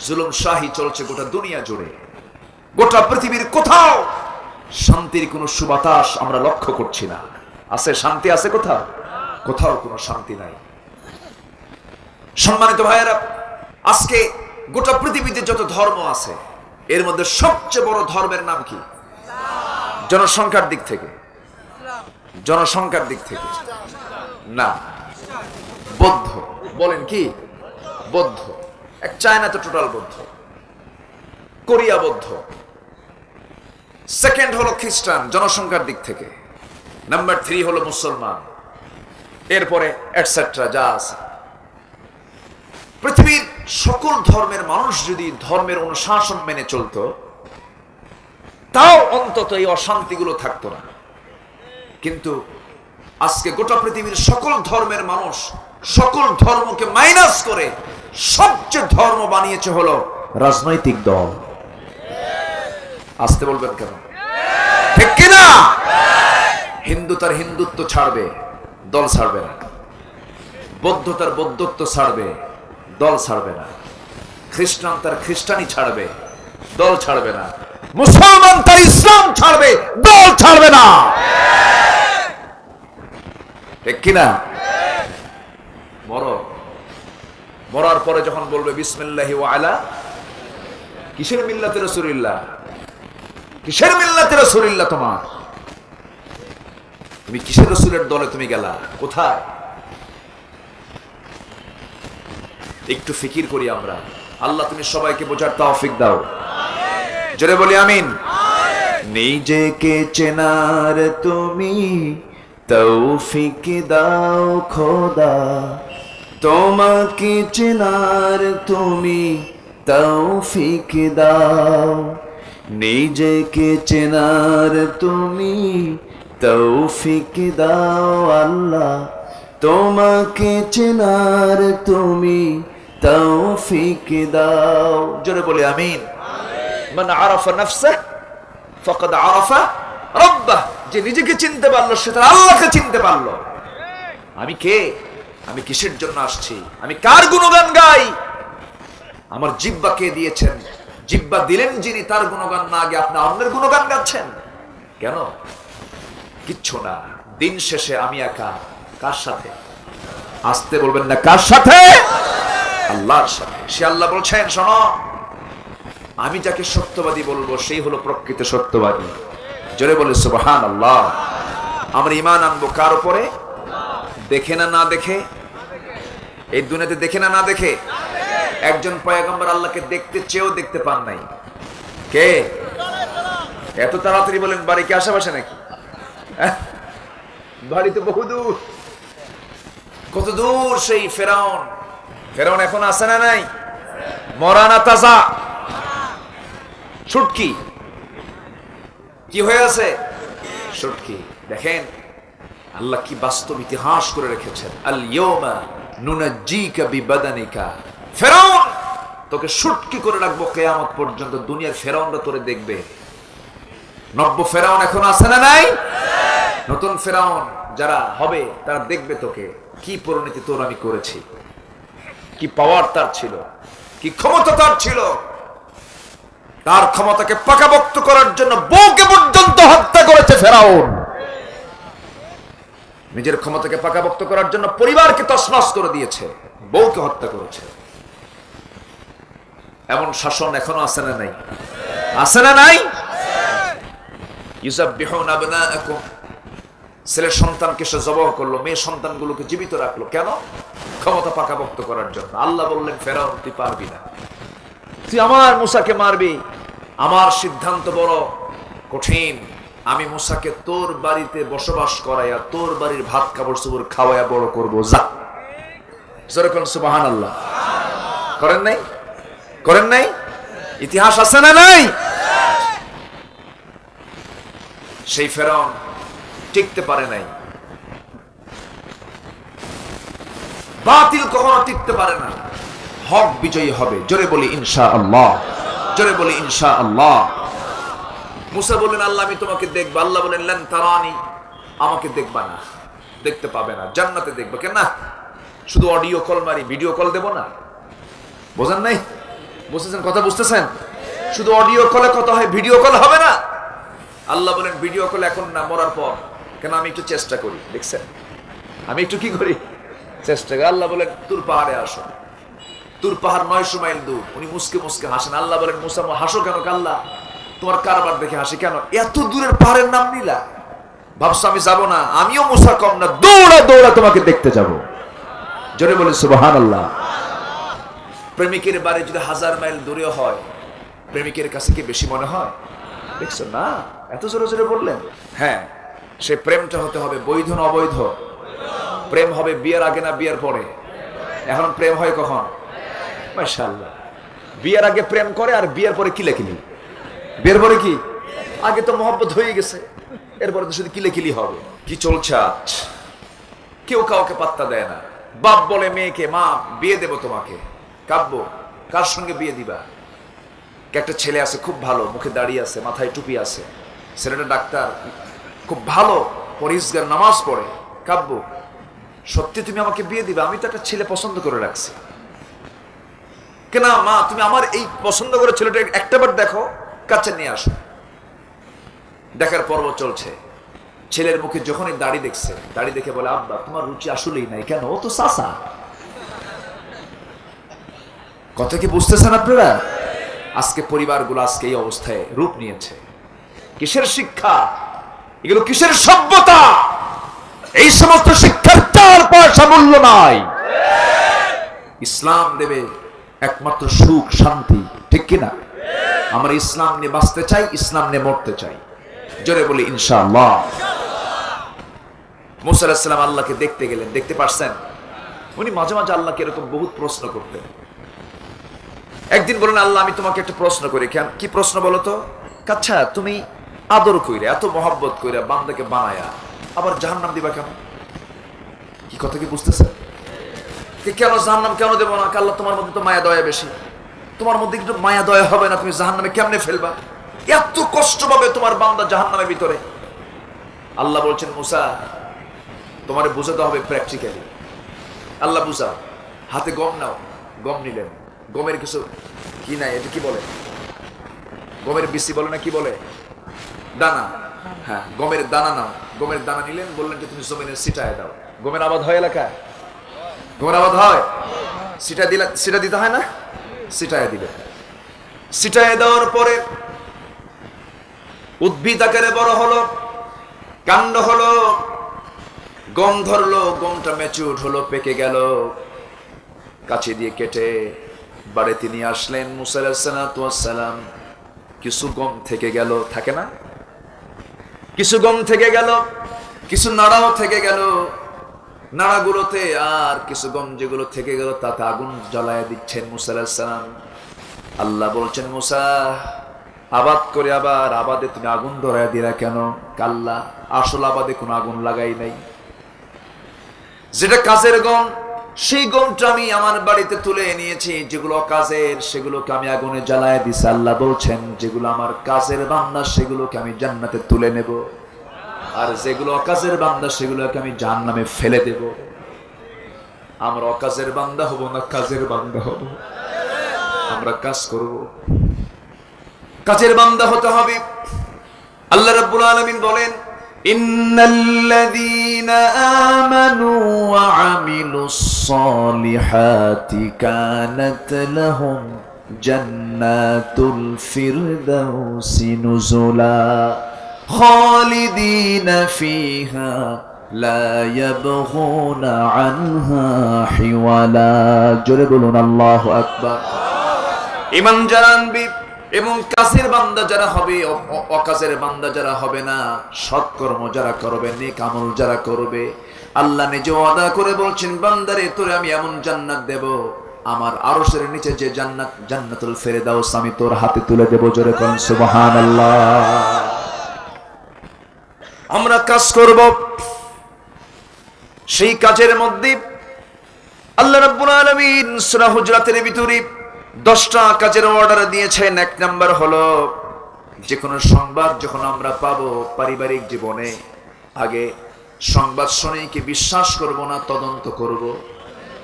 জুলুম শাহী চলছে গোটা দুনিয়া জুড়ে। গোটা পৃথিবীর কোথাও শান্তির কোনো সুবাতাস আমরা লক্ষ্য করছি না। আছে শান্তি? আছে কোথাও? কোথাও কোনো শান্তি নাই। সম্মানিত ভাইয়েরা, আজকে গোটা পৃথিবীতে যত ধর্ম আছে, এর মধ্যে সবচেয়ে বড় ধর্মের নাম কি? জনসংখ্যার দিক থেকে? জনসংখ্যার দিক থেকে না, বৌদ্ধ। বলেন কি? বৌদ্ধ। এক চায়না তো টোটাল বৌদ্ধ, কোরিয়া বৌদ্ধ। সেকেন্ড হলো খ্রিস্টান জনসংখ্যার দিক থেকে, নাম্বার 3 হলো মুসলমান, এরপরে এটসেট্রা যা আছে। পৃথিবীর সকল ধর্মের মানুষ যদি ধর্মের অনুশাসন মেনে চলতো, তাও অন্তত এই অশান্তিগুলো থাকতো না। কিন্তু আজকে গোটা পৃথিবীর সকল ধর্মের মানুষ সকল ধর্মকে মাইনাস করে সবচেয়ে ধর্ম বানিয়েছে হলো রাজনৈতিক দল। আসতে বলবেন কেন? ঠিক কিনা? হিন্দু তার হিন্দুত্ব ছাড়বে, দল ছাড়বে না। বৌদ্ধ তার বৌদ্ধত্ব ছাড়বে, দল ছাড়বে না। খ্রিস্টান তার খ্রিস্টানি ছাড়বে, দল ছাড়বে না। মুসলমান তার ইসলাম ছাড়বে, দল ছাড়বে না। ঠিক কিনা? মরার পরে যখন বলবে বিসমিল্লাহি ওয়া আলা, কিসের মিল্লাতে রাসূলুল্লাহ? কিসের মিল্লাতে রাসূলুল্লাহ? তুমি কিসের রাসূলের দলে তুমি গেলা? কোথায়? একটু ফিকির করি আমরা। আল্লাহ তুমি সবাইকে বোঝার তৌফিক দাও। জোরে বলি আমিন। নিজেকে চেনার তুমি তৌফিক দাও খোদা, তোমাকে চেনার তুমি তৌফিক দাও। নিজেকে চেনার তুমি তৌফিক দাও আল্লাহ, তোমাকে চেনার তুমি তৌফিক দাও। জোরে বলি আমিন। মান আরাফা নাফসাহ ফাকাদ আরাফা রাব্বাহ। যে নিজেকে চিনতে পারলো সে তার আল্লাহকে চিনতে পারলো। আমি কে? আমি কিসের জন্য আসছি? আমি কার গুণগান গাই? আমার জিহ্বা কে দিয়েছেন? জিহ্বা দিলেন যিনি, তার গুণগান না গে আপনি অন্যের গুণগান গাচ্ছেন কেন? কিচ্ছু না। দিন শেষে আমি একা। কার সাথে? আসতে বলবেন না কার সাথে? আল্লাহর সাথে। সে আল্লাহ বলছেন, শোনো, আমি যাকে সত্যবাদী বলবো সেই হলো প্রকৃত সত্যবাদী। জোরে বলে সুবহানাল্লাহ। আমরা ঈমান আনবো কার উপরে? দেখে না না দেখে, এই দুনিয়াতে দেখে না না দেখে। একজন পয়গম্বর আল্লাহকে দেখতে চেয়েও দেখতে পান নাই। কে? এত তাড়াতাড়ি বলেন বাড়ি কি আশেপাশে নাকি? বাড়ি তো বহুদূর। কত দূর সেই ফেরাউন। ফেরাউন এখন আসে না নাই? মরা না তাজা? শুটকি কি হয়ে আছে? শুটকি। দেখেন আল্লাহ কি বাস্তব ইতিহাস করে রেখেছেন। আল ইয়াউমা নুনাজ্জিকা বিবাদানিকা। ফেরাউন, তোকে শুটকি করে রাখবো কিয়ামত পর্যন্ত। দুনিয়ার ফেরাউনরা তোরে দেখবে। নব্য ফেরাউন এখন আছে না নাই? নতুন ফেরাউন যারা হবে তারা দেখবে তোকে, কি পরিণতি তোর আমি করেছি, কি পাওয়ার তার ছিল, কি ক্ষমতা তার ছিল। তার ক্ষমতাকে পাকাপোক্ত করার জন্য বউকে পর্যন্ত হত্যা করেছে ফেরাউন। নিজের ক্ষমতাকে পাকাপোক্ত করার জন্য পরিবারকে তছনছ করে দিয়েছে, বউকে হত্যা করেছে। এমন শাসন এখনো আছে না নাই? আছে না নাই? ইউযাববিহুনা আবনাআকুম। ছেলের সন্তানকে সে জবাহ করলো, মেয়ে সন্তানগুলোকে জীবিত রাখলো। কেন? ক্ষমতা পাকাপোক্ত করার জন্য। আল্লাহ বললেন, ফেরাউন তুই পারবি না, তুই আমার মুসাকে মারবি। আমার সিদ্ধান্ত বড় কঠিন। আমি মুসাকে তোর বাড়িতে বসবাস করাইয়া তোর বাড়ির ভাত কাপড় চোপড় খাওয়াইয়া বড় করবো। যা, যেরকম সুবহানাল্লাহ। করেন নাই? করেন নাই? ইতিহাস আছে না নাই? সেই ফেরাউন টিকতে পারে নাই। বাতিল কখনো টিকতে পারে না। হক বিজয়ী হবে। জোরে বলি ইনশাআল্লাহ। জোরে বলি ইনশাআল্লাহ। মুসা বললেন, আল্লাহ আমি তোমাকে দেখবো। আল্লাহ বলেন, লান তারানি, আমাকে দেখবা না, দেখতে পাবে না, জান্নাতে দেখবে। কেন না? শুধু অডিও কল মারি, ভিডিও কল দেব না? বোঝেন নাই? বুঝতেছেন? কথা বুঝতেছেন? শুধু অডিও কলে কথা হয়, ভিডিও কল হবে না। আল্লাহ বলেন, ভিডিও কল এখন না, মরার পর। কেন? আমি একটু চেষ্টা করি। দেখছেন? আমি একটু কি করি? চেষ্টা করি। আল্লাহ বলেন, তুর পাহাড়ে আসো। তুর পাহাড় 900 মাইল দূর। উনি মুসকে মুসকে হাসেন। আল্লাহ বলেন, মুসা হাসো কেন? আল্লাহ তোমার কারবার দেখে হাসি কেন? এত দূরের পাহাড়ের নাম নিলা? ভাবছো আমি যাব না? আমিও মুসা কম না, দৌড়া দৌড়া তোমাকে দেখতে যাব। জোরে বলে সুবহানাল্লাহ। প্রেমিকের বাড়ি যদি 1000 মাইল দূরে হয়, প্রেমিকের কাছে কি বেশি মনে হয়? দেখছো না? এত জোরে জোরে বললেন। হ্যাঁ, সে প্রেমটা হতে হবে বৈধ না অবৈধ? প্রেম হবে বিয়ের আগে না বিয়ের পরে? এখন প্রেম হয় কখন? মাশাআল্লাহ। বিয়ের আগে প্রেম করে আর বিয়ের পরে কিলেকিলি। বিয়ের পরে কি? আগে তো মহব্বত হয়ে গেছে, এরপরে তো শুধু কিলেকিলি হবে। কি চলছে আজ? কেউ কাউকে পাত্তা দেয় না। বাপ বলে মেয়েকে, মা বিয়ে দেব তোমাকে। কাব্য, কার সঙ্গে বিয়ে দিবা? একটা ছেলে আছে খুব ভালো, মুখে দাড়ি আছে, মাথায় টুপি আছে, ছেলেটা ডাক্তার, খুব ভালো, পরিষ্কার, নামাজ পড়ে। কাব্য, সত্যি তুমি আমাকে বিয়ে দিবা? আমি তো একটা ছেলে পছন্দ করে রাখছি। কেন মা, তুমি আমার এই পছন্দ করে ছেলেটা একটাবার দেখো, কাছে নিয়ে আসো। দেখার পর্ব চলছে। ছেলের মুখে যখনই দাড়ি দেখছে, দাড়ি দেখে বলে, আব্বা তোমার রুচি আসলেই নাই। কেন? ও তো চাচা। কথা কি বুঝতেছেন আপনারা? আজকে পরিবারগুলো আজকে এই অবস্থায় রূপ নিয়েছে। কিসের শিক্ষা এগুলো? কিসের সভ্যতা? এই সমস্ত শিক্ষার 4 পয়সা মূল্য নাই। ইসলাম দেবে একমাত্র সুখ, শান্তি। ঠিক কিনা? আমরা ইসলাম নিয়ে বাঁচতে চাই, ইসলাম নিয়ে মরতে চাই। জোরে বলি ইনশাআল্লাহ। মুসা আলাইহিস সালাম আল্লাহকে দেখতে গেলেন। দেখতে পারছেন? উনি মাঝে মাঝে আল্লাহকে এরকম বহুত প্রশ্ন করতেন। একদিন বলেন, আল্লাহ আমি তোমাকে একটা প্রশ্ন করি। কেন? কি প্রশ্ন বলো তো? আচ্ছা তুমি আদর কইরা, এত মহব্বত কইরা বান্দাকে বানায়া আবার জাহান্নাম দিবা কেন? কি কথা কি বুঝতেছে? কেন জাহান্নাম কেন দেবো না? আল্লাহ তোমার মধ্যে তো মায়া দয়া বেশি, তোমার মধ্যে একটু মায়া দয়া হবে না? তুমি জাহান্নামে কেমনে ফেলবা? এত কষ্ট পাবে তোমার বান্দা জাহান্নামের ভিতরে। আল্লাহ বলছেন, মুসা তোমারে বুঝাতে হবে প্র্যাকটিক্যালি। আল্লাহ বুঝাও। হাতে গম নাও। গম নিলেন। গমের কিছু কি নাই, এটা কি বলে? গমের বিসি বলে না, কি বলে? দানা। হ্যাঁ, গমের দানা নাও। গমের দানা নিলেন, বললেন যে তুমি জমিনে ছিটায় দাও। গমের আবাদ হয় এলাকায়? গমের আবাদ হয়? সিটা দিতে হয় না, সিটায় দিলে, সিটায় দেওয়ার পরে উদ্ভিদ আকারে বড় হলো, কাণ্ড হলো, গম ধরলো, গমটা ম্যাচিউর হলো, পেকে গেল, কাছে দিয়ে কেটে বাড়িতে নিয়ে আসলেন মুসা আলাইহিস সালাম। কিছু গম থেকে গেল, থাকে না, কিছু গম থেকে গেল, কিছু নাড়াও থেকে গেল, নাড়াগুলোতে আর কিছু গম যেগুলো থেকে গেল তাতে আগুন জ্বালায় দিচ্ছেন মুসা আলাইহিস সালাম। আল্লাহ বলছেন, মুসা, আবাদ করে আবার আবাদে তুমি আগুন ধরায় দিলা কেন? কাল্লা, আসল আবাদে কোনো আগুন লাগাই নাই। যেটা কাজের গম, সেই গমটা আমি আমার বাড়িতে তুলে নিয়েছি, যেগুলো কাজের সেগুলোকে আমি আগুনে জ্বালায় দিছি। আল্লাহ বলছেন, যেগুলো আমার কাজের বান্দা সেগুলোকে আমি জান্নাতে তুলে নেব, আর যেগুলো অকাজের বান্দা সেগুলোকে আমি জাহান্নামে ফেলে দেব। আমরা অকাজের বান্দা হব না কাজের বান্দা হব? আমরা কাজ করব, কাজের বান্দা হতে হবে। আল্লাহ রাব্বুল আলামিন বলেন, ইন্নাল্লাযীনা আমানু ওয়া আমিলুস সালিহাতি কানাত লাহুম জান্নাতুল ফিরদাউসি নুজুলা খালিদিনা ফিহা লা ইয়াবগুনা আনহা হিওয়ালা। জোরে বলুন আল্লাহু আকবার। ঈমান যারা আনবে এবং কাজের বান্দা যারা হবে, অকাজের বান্দা যারা হবে না, সৎকর্ম যারা করবে, নেক আমল যারা করবে, আল্লাহ নিজে ওয়াদা করে বলছেন, বান্দারে তোরে আমি এমন জান্নাত দেব, আমার আরশের নিচে যে জান্নাত, জান্নাতুল ফেরদাউস, আমি তোর হাতে তুলে দেব। জোরে কোন সুবহানাল্লাহ। আমরা কাজ করব, সেই কাজের মধ্যে আল্লাহ রাব্বুল আলামিন সূরা হুজরাতের ভিতরে 10টা কাজের অর্ডার দিয়েছেন। 1 নাম্বার হলো, যে কোনো সংবাদ যখন আমরা পাবো পারিবারিক জীবনে, আগে সংবাদ শুনেই কি বিশ্বাস করব না, তদন্ত করব।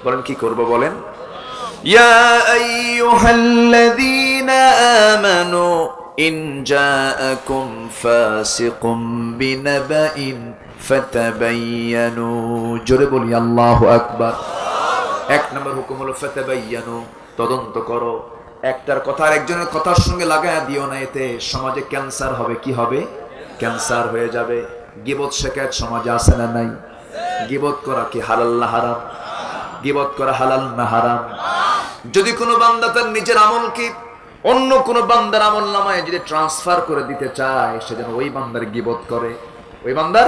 বলেন কি করব? বলেন, ইয়া আইয়ুহাল্লাযীনা আমানু ইন জাআকুম ফাসিকুম বিনাবাইন ফাতাবায়ানু। জোরে বলি আল্লাহু আকবার। 1 নম্বর হুকুম হলো ফাতাবায়ানু, তদন্ত করো। একটার কথা আর একজনের কথার সঙ্গে লাগায়া দিও না, এতে সমাজে ক্যান্সার হবে। কি হবে? ক্যান্সার হয়ে যাবে। গীবত শিকায়ত সমাজে আছে না নাই? গীবত করা কি হালাল না হারাম? গীবত করা হালাল না হারাম? যদি কোনো বান্দা তার নিজের আমলকে অন্য কোনো বান্দার আমল নামায় যদি ট্রান্সফার করে দিতে চায়, সে যেন ওই বান্দার গীবত করে, ওই বান্দার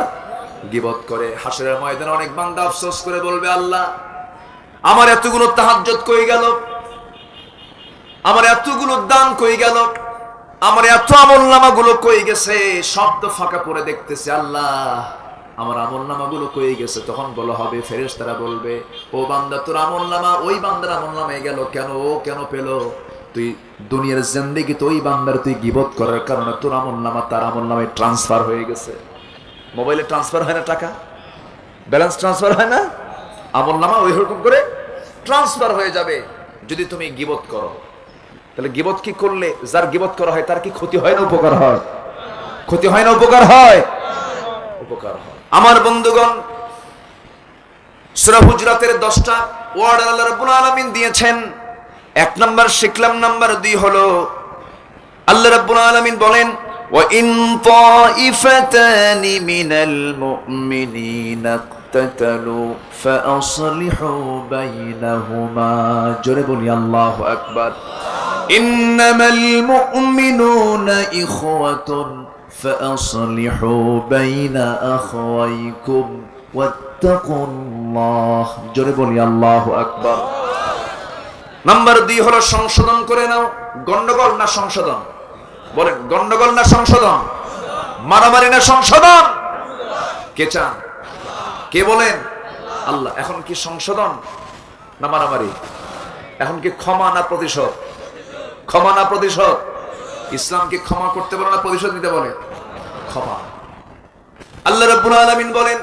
গীবত করে। হাসরের ময়দানে অনেক বান্দা আফসোস করে বলবে, আল্লাহ, আমার এতগুলো তাহাজ্জুদ কই গেল, আমার এতগুলো দান কই গেল, আমার এত আমলনামাগুলো কই গেছে? সব তো ফাঁকা পড়ে দেখতেছে। আল্লাহ, আমার আমলনামাগুলো কই গেছে? তখন বলা হবে, ফেরেশতারা বলবে, ও বান্দা, তোর আমলনামা ওই বান্দার আমলনামায় গেল কেন? ও কেন পেল? তুই দুনিয়ার জিন্দেগি তো ওই বান্দার তুই গীবত করার কারণে তোর আমলনামা তার আমলনামায় ট্রান্সফার হয়ে গেছে। মোবাইলে ট্রান্সফার হয় না টাকা? ব্যালেন্স ট্রান্সফার হয় না? আমলনামা ওই রকম করে ট্রান্সফার হয়ে যাবে যদি তুমি গীবত করো। তাহলে গীবত কি করলে যার গীবত করা হয় তার কি ক্ষতি হয় না উপকার হয়? ক্ষতি হয় না উপকার হয়? উপকার হয়। আমার বন্ধুগণ, সূরা হুজরাতের 10টা ওয়ার্ড আল্লাহ রাব্বুল আলামিন দিয়েছেন। 1 নাম্বার শিখলাম। নাম্বার 2 হলো, আল্লাহ রাব্বুল আলামিন বলেন, ওয়া ইন তাইফাতানি মিনাল মুমিনিনা ইকতাতালু ফাআসলিহু বাইনাহুমা। জোরে বলি আল্লাহু আকবার। ইন্নামাল মুমিনুনা ইখওয়াতুন ফাআসলিহু বাইনা আখওয়াইকুম ওয়াত্তাকুল্লাহ। জোরে বলি আল্লাহু আকবার। নাম্বার 2 হলো সংশোধন করে নাও। গন্ডগোল না সংশোধন? বলেন, গন্ডগোল না সংশোধন? মারামারি না সংশোধন? কে চান? কে বলেন? আল্লাহ। এখন কি সংশোধন না মারামারি? এখন কি ক্ষমা না প্রতিশোধ? ক্ষমা না প্রতিশোধ? ইসলাম কি ক্ষমা করতে বলে না প্রতিশোধ দিতে বলে? ক্ষমা। আল্লাহ রাব্বুল আলামিন বলেন,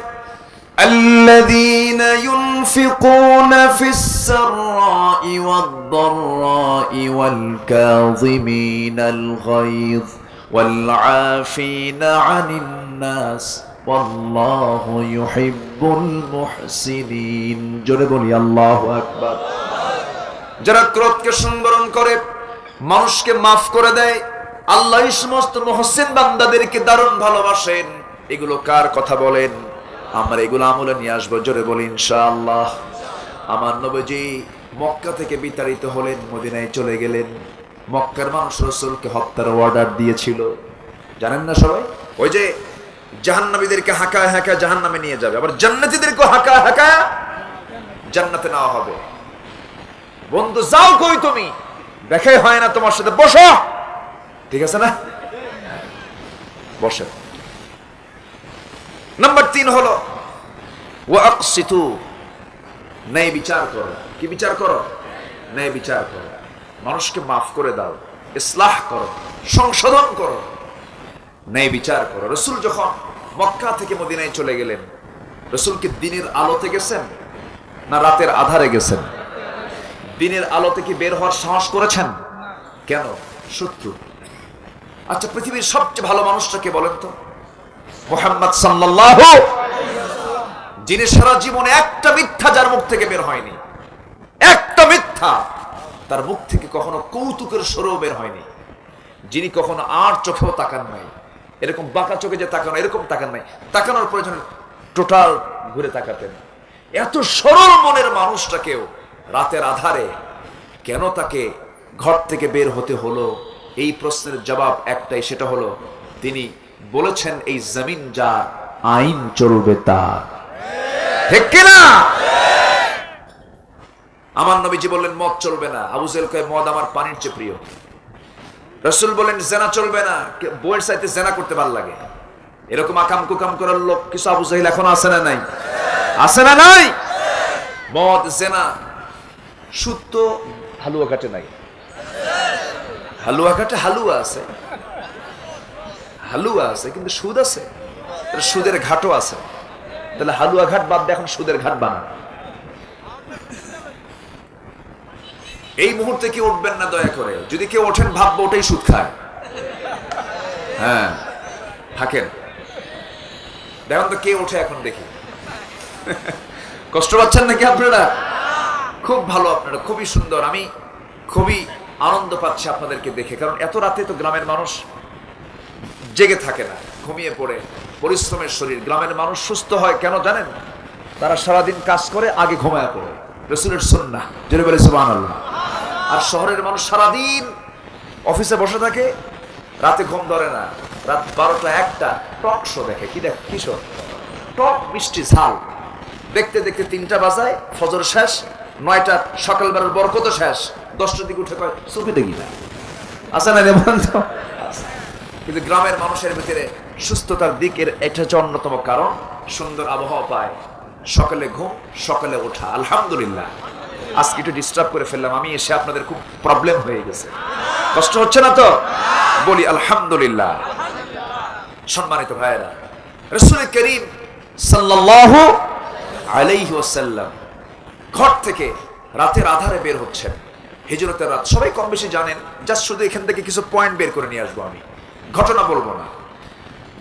الذين ينفقون في السراء والضراء والكاظمين الغيظ والعافين عن الناس والله يحب المحسنين. জোরে বলি আল্লাহু আকবার। যারা ক্রোধকে সংবরণ করে, মানুষকে মাফ করে দেয়, আল্লাহ এই সমস্ত মুহসিন বান্দাদেরকে দারুণ ভালোবাসেন। এগুলো কার কথা বলেন? আমরা এগুলো আমলে নিয়ে আসবো, জোরে বলি ইনশাআল্লাহ। আমার নবীজি মক্কা থেকে বিতাড়িত হলেন, মদিনায় চলে গেলেন। মক্কার মানুষ রাসূলকে হত্যার অর্ডার দিয়েছিল, জানেন না সবাই? ওই যে জাহান্নামীদেরকে হাঁকায় হাঁকায় জাহান্নামে নিয়ে যাবে, আবার জান্নাতীদেরকে হাঁকায় হাঁকায় জান্নাতে নেওয়া হবে। বন্ধু যাও কই তুমি, দেখাই হয় না তোমার সাথে, বসো, ঠিক আছে না? বসে। নাম্বার 3 হলো ওয়াকসিতু, ন্যায় বিচার করো। কি বিচার করো? ন্যায় বিচার করো। মানুষকে মাফ করে দাও, ইসলাহ করো, সংশোধন করো, ন্যায় বিচার করো। রাসূল যখন মক্কা থেকে মদিনায় চলে গেলেন, রাসূল কি দিনের আলোতে গেছেন না রাতের আধারে গেছেন? দিনের আলোতে কি বের হওয়ার সাহস করেছেন? কেন? শত্রু। আচ্ছা, পৃথিবীর সবচেয়ে ভালো মানুষটাকে বলেন তো? মুহাম্মদ সাল্লাল্লাহু আলাইহি ওয়াসাল্লাম, যিনি সারা জীবনে একটা মিথ্যা যার মুখ থেকে বের হয়নি, একটা মিথ্যা তার মুখ থেকে কখনো কৌতুকের স্বরও বের হয়নি, যিনি কখনো আর চোখেও তাকান নাই, এরকম বাঁকা চোখে যে তাকানো, এরকম তাকান নাই, তাকানোর প্রয়োজন টোটাল ঘুরে তাকাতেন। এত সরল মনের মানুষটাকেও রাতের আধারে কেন তাকে ঘর থেকে বের হতে হলো? এই প্রশ্নের জবাব একটাই, সেটা হলো তিনি বলেছেন এই জমিন যার, আইন চলবে তার। ঠিক কিনা? আমার নবীজি বললেন মদ চলবে না। আবু জেহেল কয় মদ আমার পানির চেয়ে প্রিয়। রাসূল বলেন জেনা চলবে না, বউয়ের সাথে জেনা করতে ভালো লাগে। এরকম আকাম কুকাম করার লোক কিছু আবু জেহেল এখন আছে না নাই? আছে না নাই? মদ, জেনা, সুদ তো হালুয়া ঘাটে নাই। হালুয়া ঘাটে হালুয়া আছে, হালুয়া আছে, কিন্তু সুদ আছে, সুদের ঘাটও আছে। তাহলে হালুয়া ঘাট বাদ দিয়ে এখন সুদের ঘাট বানা। এই মুহূর্তে কি উঠবেন না দয়া করে? যদি কেউ ওঠেন ভাববো ওটাই সুদ খায়। হ্যাঁ, থাকেন, দেখুন তো কে ওঠে এখন দেখি। কষ্ট পাচ্ছেন নাকি আপনারা? খুব ভালো, আপনারা খুবই সুন্দর। আমি খুবই আনন্দ পাচ্ছি আপনাদেরকে দেখে, কারণ এত রাতে তো গ্রামের মানুষ জেগে থাকে না, ঘুমিয়ে পড়ে, পরিশ্রমের শরীর। গ্রামের মানুষ সুস্থ হয় কেন জানেন? তারা সারাদিন কাজ করে, আগে ঘুমায় পড়ে, রাসূলের সুন্নাহ, জোরে বলে সুবহানাল্লাহ। আর শহরের মানুষ সারাদিন অফিসে বসে থাকে, রাতে ঘুম ধরে না, রাত 12টা 1টা টক শো দেখে। কি দেখে? কি শো? টক মিষ্টি ঝাল দেখতে দেখতে 3টা বাজায়, ফজর শেষ, 9টা সকালবেলার বরকত শেষ, 10টার দিকে উঠে কয় সুফি দেখি না। আসে না রে বন্ধু? কিন্তু গ্রামের মানুষের ভিতরে সুস্থতার দিকের এটা হচ্ছে অন্যতম কারণ। সুন্দর আবহাওয়া পায়, সকালে ঘুম, সকালে ওঠা। আলহামদুলিল্লাহ। আজকে একটু ডিস্টার্ব করে ফেললাম, আমি এসে আপনাদের খুব প্রবলেম হয়ে গেছে, কষ্ট হচ্ছে না তো? বলি আলহামদুলিল্লাহ। সম্মানিত ভাইয়েরা, রাসূল করিম সাল্লাল্লাহু আলাইহি ওয়াসাল্লাম ঘর থেকে রাতের আধারে বের হচ্ছেন, হিজরতের রাত। সবাই কম বেশি জানেন, জাস্ট শুধু এখান থেকে কিছু পয়েন্ট বের করে নিয়ে আসবো, আমি ঘটনা বলবো না।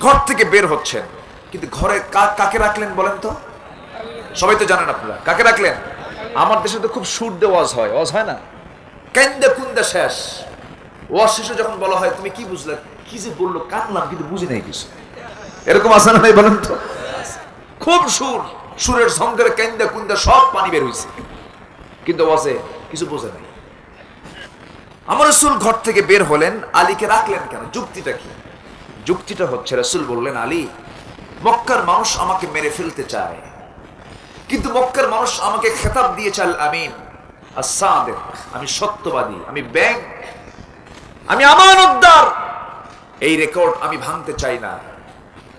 ঘর থেকে বের হচ্ছেন, কিন্তু ঘরে কাকে রাখলেন বলেন তো? সবাই তো জানেন আপনারা কাকে রাখলেন। আমার দেশে তো খুব সুর দিয়ে ওয়াজ হয়, ওয়াজ হয় না? কেন্দে কুন্দে শেষ। ওয়াজ শেষে যখন বলা হয় তুমি কি বুঝলে, কি যে বললো কানলাম কিন্তু বুঝি নাই কিছু, এরকম আছে না নাই বলেন তো? খুব সুর, সুরের সঙ্গে কেন্দে কুন্দে সব পানি বের হয়েছে, কিন্তু ওয়াজে কিছু বোঝে নাই। আমার রাসূল ঘর থেকে বের হলেন, আলীকে রাখলেন কেন? যুক্তিটা কি? যুক্তিটা হচ্ছে রাসূল বললেন, আলী, মক্কার মানুষ আমাকে মেরে ফেলতে চায়, কিন্তু মক্কার মানুষ আমাকে খেতাব দিয়েছে আল আমিন, আস-সাদিক, আমি সত্যবাদী, আমি ব্যাংক, আমি আমানতদার। এই রেকর্ড আমি ভাঙতে চাই না।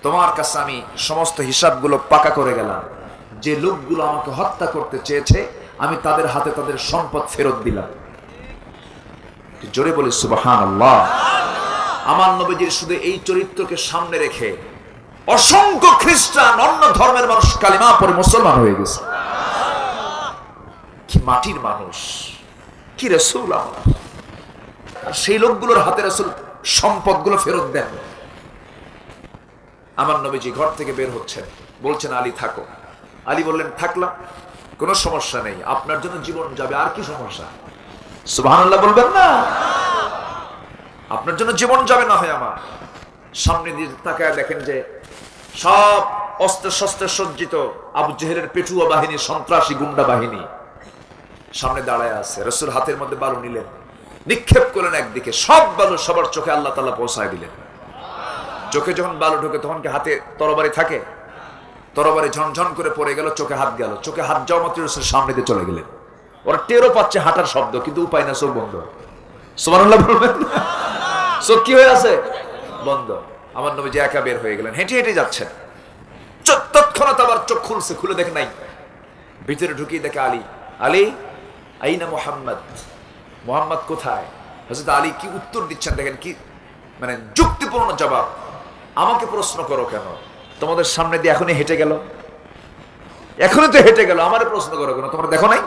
তোমার কাছে আমি সমস্ত হিসাবগুলো পাকা করে গেলাম। যে লোকগুলো আমাকে হত্যা করতে চেয়েছে, আমি তাদের হাতে তাদের সম্পদ ফেরত দিলাম। জোরে বলি সুবহানাল্লাহ। আমার নবীজির শুধু এই চরিত্রকে সামনে রেখে অসংখ্য খ্রিস্টান, অন্য ধর্মের মানুষ কালিমা পড়ে মুসলমান হয়ে গেছে। কি মাটির মানুষ, কি রাসূল আমার। আর সেই লোকগুলোর হাতে রাসূল সম্পদগুলো ফেরত দেন। আমার নবীজি ঘর থেকে বের হচ্ছেন, বলছেন আলী থাকো। আলী বললেন থাকলাম, কোনো সমস্যা নেই, আপনার জন্য জীবন যাবে, আর কি সমস্যা? সুবহানাল্লাহ বলবেন না? আপনার জন্য জীবন যাবে না হয় আমার। সামনে দিয়ে তাকায় দেখেন যে সব অস্ত্র শস্ত্রে সজ্জিত আবু জেহেলের পেটুয়া বাহিনী, সন্ত্রাসী গুন্ডা বাহিনী সামনে দাঁড়ায় আছে। রাসূল হাতের মধ্যে বালু নিলেন, নিক্ষেপ করলেন একদিকে, সব বালু সবার চোখে আল্লাহ তাআলা পৌঁছায় দিলেন। চোখে যখন বালু ঢোকে তখন কি হাতে তরবারি থাকে? তরবারি ঝনঝন করে পড়ে গেল, চোখে হাত গেল। চোখে হাত যাওয়া মাত্র রাসূল সামনে দিয়ে চলে গেলেন। ওরা টেরও পাচ্ছে হাঁটার শব্দ, কিন্তু উপায় না, চোখ বন্ধ। সুবহানাল্লাহ বলবেন না? চোখ কি হয়ে আছে? বন্ধ। আমার নবীজি একা বের হয়ে গেলেন, হেঁটে হেঁটে যাচ্ছেন। তৎক্ষণাৎ আবার চোখ খুলছে, খুলে দেখে নাই। ভিতরে ঢুকিয়ে দেখে আলী। আলী, আইনা মুহাম্মদ, মুহাম্মদ কোথায়? হযরত আলী কি উত্তর দিচ্ছেন দেখেন, কি মানে যুক্তিপূর্ণ জবাব। আমাকে প্রশ্ন করো কেন? তোমাদের সামনে দিয়ে এখনই হেঁটে গেল, এখনই তো হেঁটে গেল, আমারে প্রশ্ন করো কেন? তোমরা দেখো নাই?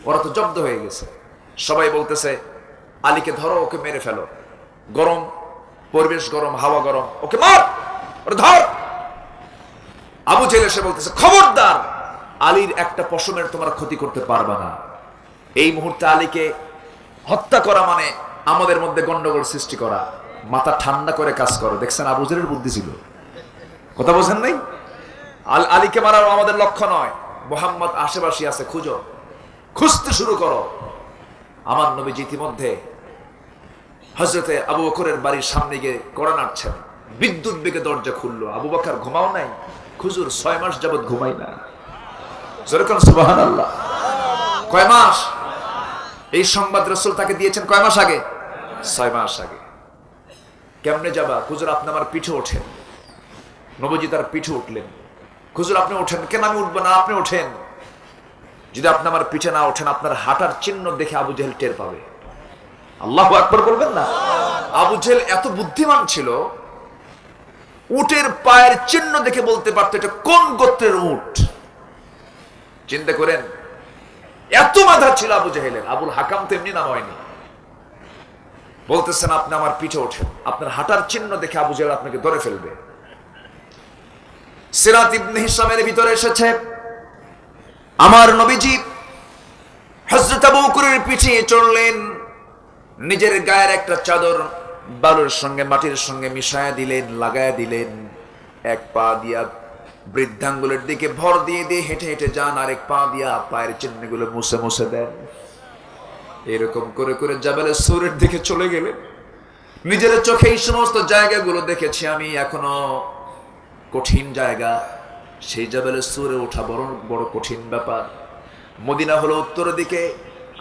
ওরা তো জব্দ হয়ে গেছে। সবাই বলতেছে আলীকে ধরো, ওকে মেরে ফেলো। গরম পরিবেশ, গরম হাওয়া, গরম, ওকে মার, ওরে ধর। আবু জেহেল এসে বলতেছে খবরদার, আলীর একটা পশমের তোমরা ক্ষতি করতে পারবা না। এই মুহূর্তে আলীকে হত্যা করা মানে আমাদের মধ্যে গন্ডগোল সৃষ্টি করা। মাথা ঠান্ডা করে কাজ করো। দেখছেন আবু জেহেলের বুদ্ধি ছিল, কথা বোঝেন নাই? আলীকে মারার আমাদের লক্ষ্য নয়। মুহাম্মদ আশেপাশে আছে, খুঁজো, খুঁজতে শুরু করো। আমার নবীজি ইতিমধ্যে হযরতে আবু বকরের বাড়ির সামনে গিয়ে কড়া নাড়ছেন। বিদ্যুৎ বেগে দরজা খুললো। আবু বকর ঘুমাও নাই? হুজুর 6 মাস যাবত ঘুমাই না। যেরকম সুবহানাল্লাহ। কয় মাস? এই সংবাদ রাসূল তাকে দিয়েছেন কয় মাস আগে? 6 মাস আগে। কেমনে যাবা? হুজুর আপনি আমার পিঠে ওঠেন। নবীজি তার পিঠে উঠলেন। হুজুর আপনি ওঠেন। কেন আমি উঠবো না? আপনি ওঠেন। যদি আপনি আমার পিঠে না ওঠেন, আপনার হাঁটার চিহ্ন দেখে আবু জেহেল টের পাবে। আল্লাহু আকবার বলবেন না? আবু জেহেল এত বুদ্ধিমান ছিল, উটের পায়ের চিহ্ন দেখে বলতে পারতো এটা কোন গোত্রের উট। চিন্তা করেন, এত মাথা ছিল আবু জেহেলের। আবুল হাকাম তো এমনি নাম হয়নি। বলতেছেন আপনি আমার পিঠে ওঠেন, আপনার হাঁটার চিহ্ন দেখে আবু জেহেল আপনাকে ধরে ফেলবে। সিরাত ইবনে হিশামের ভিতরে এসেছে আমার নবীজি হযরত আবু বকরের পিঠে চড়লেন, নিজের গায়ের একটা চাদর বালুর সঙ্গে মাটির সঙ্গে মিশায়া দিলেন, লাগায়া দিলেন। এক পা দিয়া বৃদ্ধাঙ্গুলের দিকে ভর দিয়ে দিয়ে হেঁটে হেঁটে যান, আরেক পা দিয়া পায়ের চিহ্নগুলো মুছে মুছে দেন। এরকম করে করে জাবালে সূরের দিকে চলে গেলেন। নিজের চোখে এই সমস্ত জায়গাগুলো দেখেছি আমি, এখনো কঠিন জায়গা। সেই জাবালে সূরে ওঠা বড় বড় কঠিন ব্যাপার। মদিনা হলো উত্তর দিকে।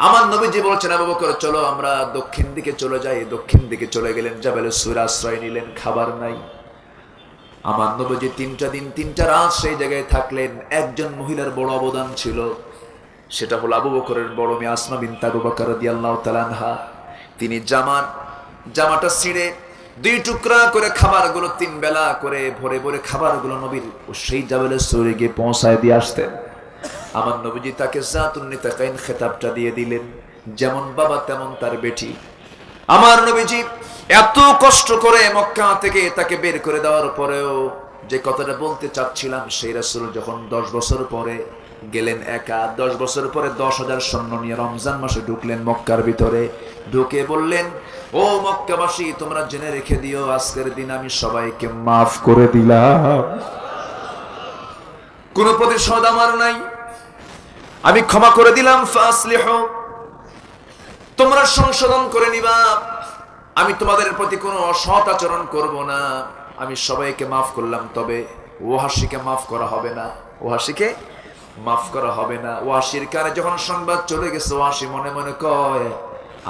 আমার নবীজি বলছেন আবু বকর চলো আমরা দক্ষিণ দিকে চলে যাই। দক্ষিণ দিকে চলে গেলেন, জাবালে সূর আশ্রয় নিলেন। খাবার নাই। আমার নবীজি 3টা দিন 3টা রাত সেই জায়গায় থাকলেন। একজন মহিলার বড় অবদান ছিল, সেটা হলো আবু বকরের বড় মেয়ে আসমা বিনত আবু বকর রাদিয়াল্লাহু তাআলা আনহা। তিনি জামাটা ছিঁড়ে 2 টুকরা করে খাবারগুলো 3 বেলা করে ভরে ভরে খাবারগুলো নবীর সেই জাবালে সূরে গিয়ে পৌঁছায় দিয়ে আসতেন। আমার নবীজি তাকে জাতুন নিতাকাইন খেতাবটা দিয়ে দিলেন, যেমন বাবা তেমন তার বেটি। আমার নবীজি এত কষ্ট করে মক্কা থেকে তাকে বের করে দেওয়ার পরেও যে কথাটা বলতে চাচ্ছিলাম, সেই রাসূল যখন 10 বছর পরে গেলেন একা, 10 বছর পরে 10,000 সৈন্য নিয়ে রমজান মাসে ঢুকলেন মক্কার ভিতরে। ঢুকে বললেন, ও মক্কাবাসী তোমরা জেনে রেখে দিও, আজকের দিন আমি সবাইকে মাফ করে দিলাম। কোনো প্রতিশোধ আমার নাই, আমি ক্ষমা করে দিলাম। ফাসলিহু, তোমরা সংশোধন করে নিবা। আমি তোমাদের প্রতি কোনো অসৎ আচরণ করব না। আমি সবাইকে মাফ করলাম, তবে ওয়াহাশিকে মাফ করা হবে না। ওয়াহাশিকে মাফ করা হবে না। ওয়াহাশির কানে যখন সংবাদ চলে গেছে, ওয়াহাশি মনে মনে কয়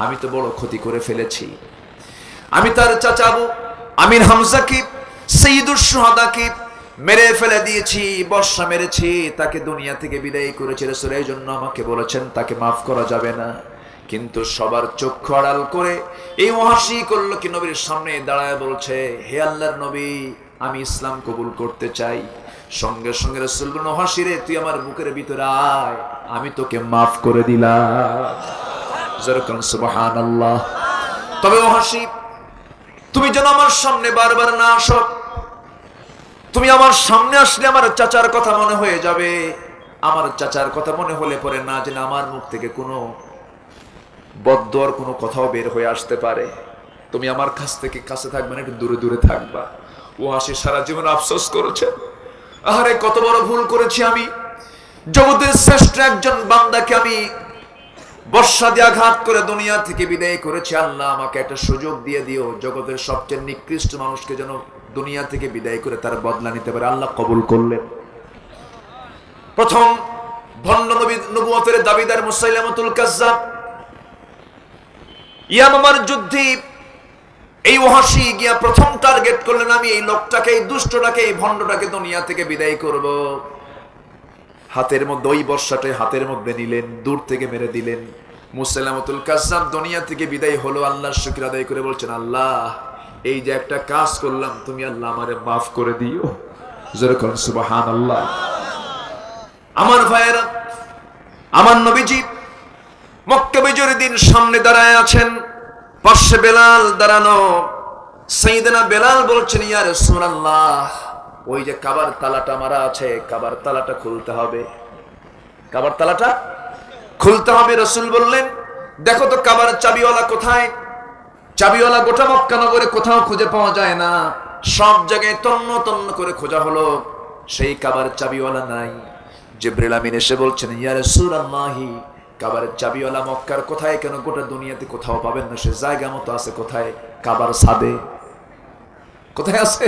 আমি তো বড় ক্ষতি করে ফেলেছি। আমি তার চাচা আবু আমির হামজাকে, সাইয়্যিদুশ শুহাদাকে মেরে ফেলে দিয়েছি, বর্ষা মেরেছি, তাকে দুনিয়া থেকে বিদায় করেছে রাসূল। এই জন্য আমাকে বলেছেন তাকে মাফ করা যাবে না। কিন্তু সবার চক্ষু আড়াল করে এই ওয়াহাশি করলো কি, নবীর সামনে দাঁড়ায় বলছে, হে আল্লাহর নবী আমি ইসলাম কবুল করতে চাই। সঙ্গে সঙ্গে রাসূল বললেন, ওয়াহাশি রে তুই আমার বুকের ভিতরে আয়, আমি তোকে মাফ করে দিলাম। যেরকম সুবহানাল্লাহ। তবে ওয়াহাশি তুমি যেন আমার সামনে বারবার না আসো। তুমি আমার সামনে আসলে আমার চাচার কথা মনে হয়ে যাবে। আমার চাচার কথা মনে হলে পরে না যেন আমার মুখ থেকে কোনো বদদুয়ার কোনো কথাও বের হয়ে আসতে পারে। তুমি আমার কাছ থেকে কাছে থাকবে না, একটু দূরে দূরে থাকবা। ওয়াসি সারা জীবন আফসোস করেছে, আহারে কত বড় ভুল করেছি আমি, জগতের শ্রেষ্ঠ একজন বান্দাকে আমি বর্ষা দিয়ে আঘাত করে দুনিয়া থেকে বিদায় করেছি। আল্লাহ আমাকে একটা সুযোগ দিয়ে দিও, জগতের সবচেয়ে নিকৃষ্ট মানুষকে যেন দুনিয়া থেকে বিদায় করে তার বদলা নিতে পারে। আল্লাহ কবুল করলেন। প্রথম ভণ্ড নবুয়তের দাবিদার মুসাইলামাতুল কাজ্জাব ইয়ামামার যুদ্ধে এই ওয়াসি গিয়া প্রথম টার্গেট করলেন, আমি এই লোকটাকে, এই দুষ্টটাকে, এই ভণ্ডটাকে দুনিয়া থেকে বিদায় করব। হাতের মধ্যে ওই বর্ষাটা হাতের মধ্যে নিলেন, দূর থেকে মেরে দিলেন। মুসাইলামাতুল কাজ্জাব দুনিয়া থেকে বিদায় হলো, আল্লাহর শুকর আদায় করে বলছেন, আল্লাহ এই যে একটা কাজ করলাম, তুমি আল্লাহ আমারে মাফ করে দিও। জোরে করুন সুবহানাল্লাহ। আমার ভাইয়েরা, আমার নবীজি মক্কা বিজয়ের দিন সামনে দাঁড়ায় আছেন, পাশে বেলাল দাঁড়ানো। সাইয়েদনা বেলাল বলছেন, ইয়া রাসূলুল্লাহ, ওই যে কাবার তালাটা মারা আছে, কাবার তালাটা খুলতে হবে, কাবার তালাটা খুলতে হবে। রাসূল বললেন, দেখো তো কাবার চাবিওয়ালা কোথায়? চাবিওয়ালা গোটা মক্কা নগরে কোথাও খুঁজে পাওয়া যায় না, সব জায়গায় তন্ন তন্ন করে খোঁজা হলো, সেই কাবার চাবিওয়ালা নাই। জিবরিল আমিন এসে বলছেন, ইয়া রাসূলুল্লাহ, কাবার চাবিওয়ালা মক্কার কোথায় কেন, গোটা দুনিয়াতে কোথাও পাবেন না, সে জায়গা মতো আছে কোথায়? কাবার ছাদে। কোথায় আছে?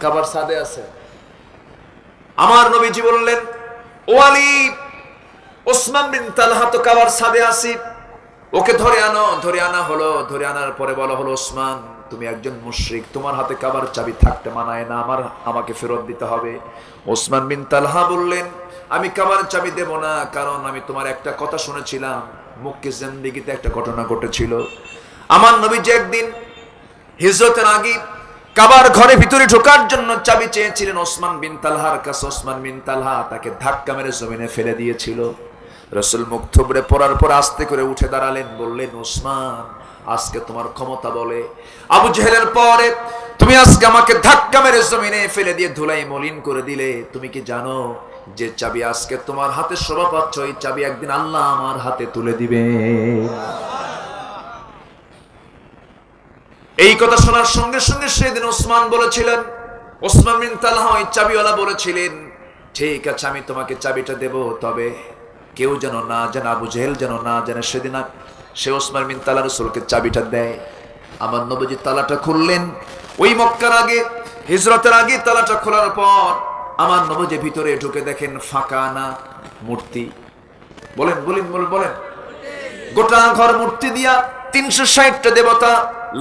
কাবার ছাদে আছে। আমার নবীজি বললেন, ও আলী, ওসমান বিন তালহা তো কাবার ছাদে আছে, ওকে ধরে আনো। ধরে আনা হলো। ধরে আনার পরে বলা হলো, ওসমান তুমি একজন মুশরিক, তোমার হাতে কাবার চাবি থাকতে মানায় না, আমাকে ফেরত দিতে হবে। ওসমান বিন তালহা বললেন, আমি কাবার চাবি দেব না, কারণ আমি তোমার একটা কথা শুনেছিলাম, মক্কে জিন্দেগিতে একটা ঘটনা ঘটেছিল। আমার নবীজি একদিন হিজরতের আগে কাবার ঘরে ভিতরে ঢোকার জন্য চাবি চেয়েছিলেন ওসমান বিন তালহার কাছে। ওসমান বিন তালহা তাকে ধাক্কা মেরে জমিনে ফেলে দিয়েছিল। রাসূল মুখ থুবড়ে পড়ার পর আস্তে করে উঠে দাঁড়ালেন, বললেন, ওসমান আজকে তোমার ক্ষমতা বলে আবু জেহেলের পরে তুমি আজকে আমাকে ধাক্কা মেরে জমিনে ফেলে দিয়ে ধুলাই মলিন করে দিলে। তুমি কি জানো যে চাবি আজকে তোমার হাতে শোভা পাচ্ছ, এই চাবি একদিন আল্লাহ আমার হাতে তুলে দিবে। এই কথা শোনার সঙ্গে সঙ্গে সেদিন ওসমান বলেছিলেন, ওসমান বিন তালহা ওই চাবিওয়ালা বলেছিলেন, ঠিক আছে আমি তোমাকে চাবিটা দেব, তবে কেউ যেন না জানে, আবু জেহেল যেন না জানে। সেদিন সে ওসমান বিন তালহা রাসূলকে চাবিটা দেয়। আমার নবীজি তালাটা খুললেন। ওই মক্কার আগে, হিজরতের আগে তালাটা খোলার পর আমার নবীজি ভিতরে ঢুকে দেখেন ফাঁকা না, মূর্তি। বলেন বলেন বলেন, গোটা ঘর মূর্তি দিয়া 360টা দেবতা,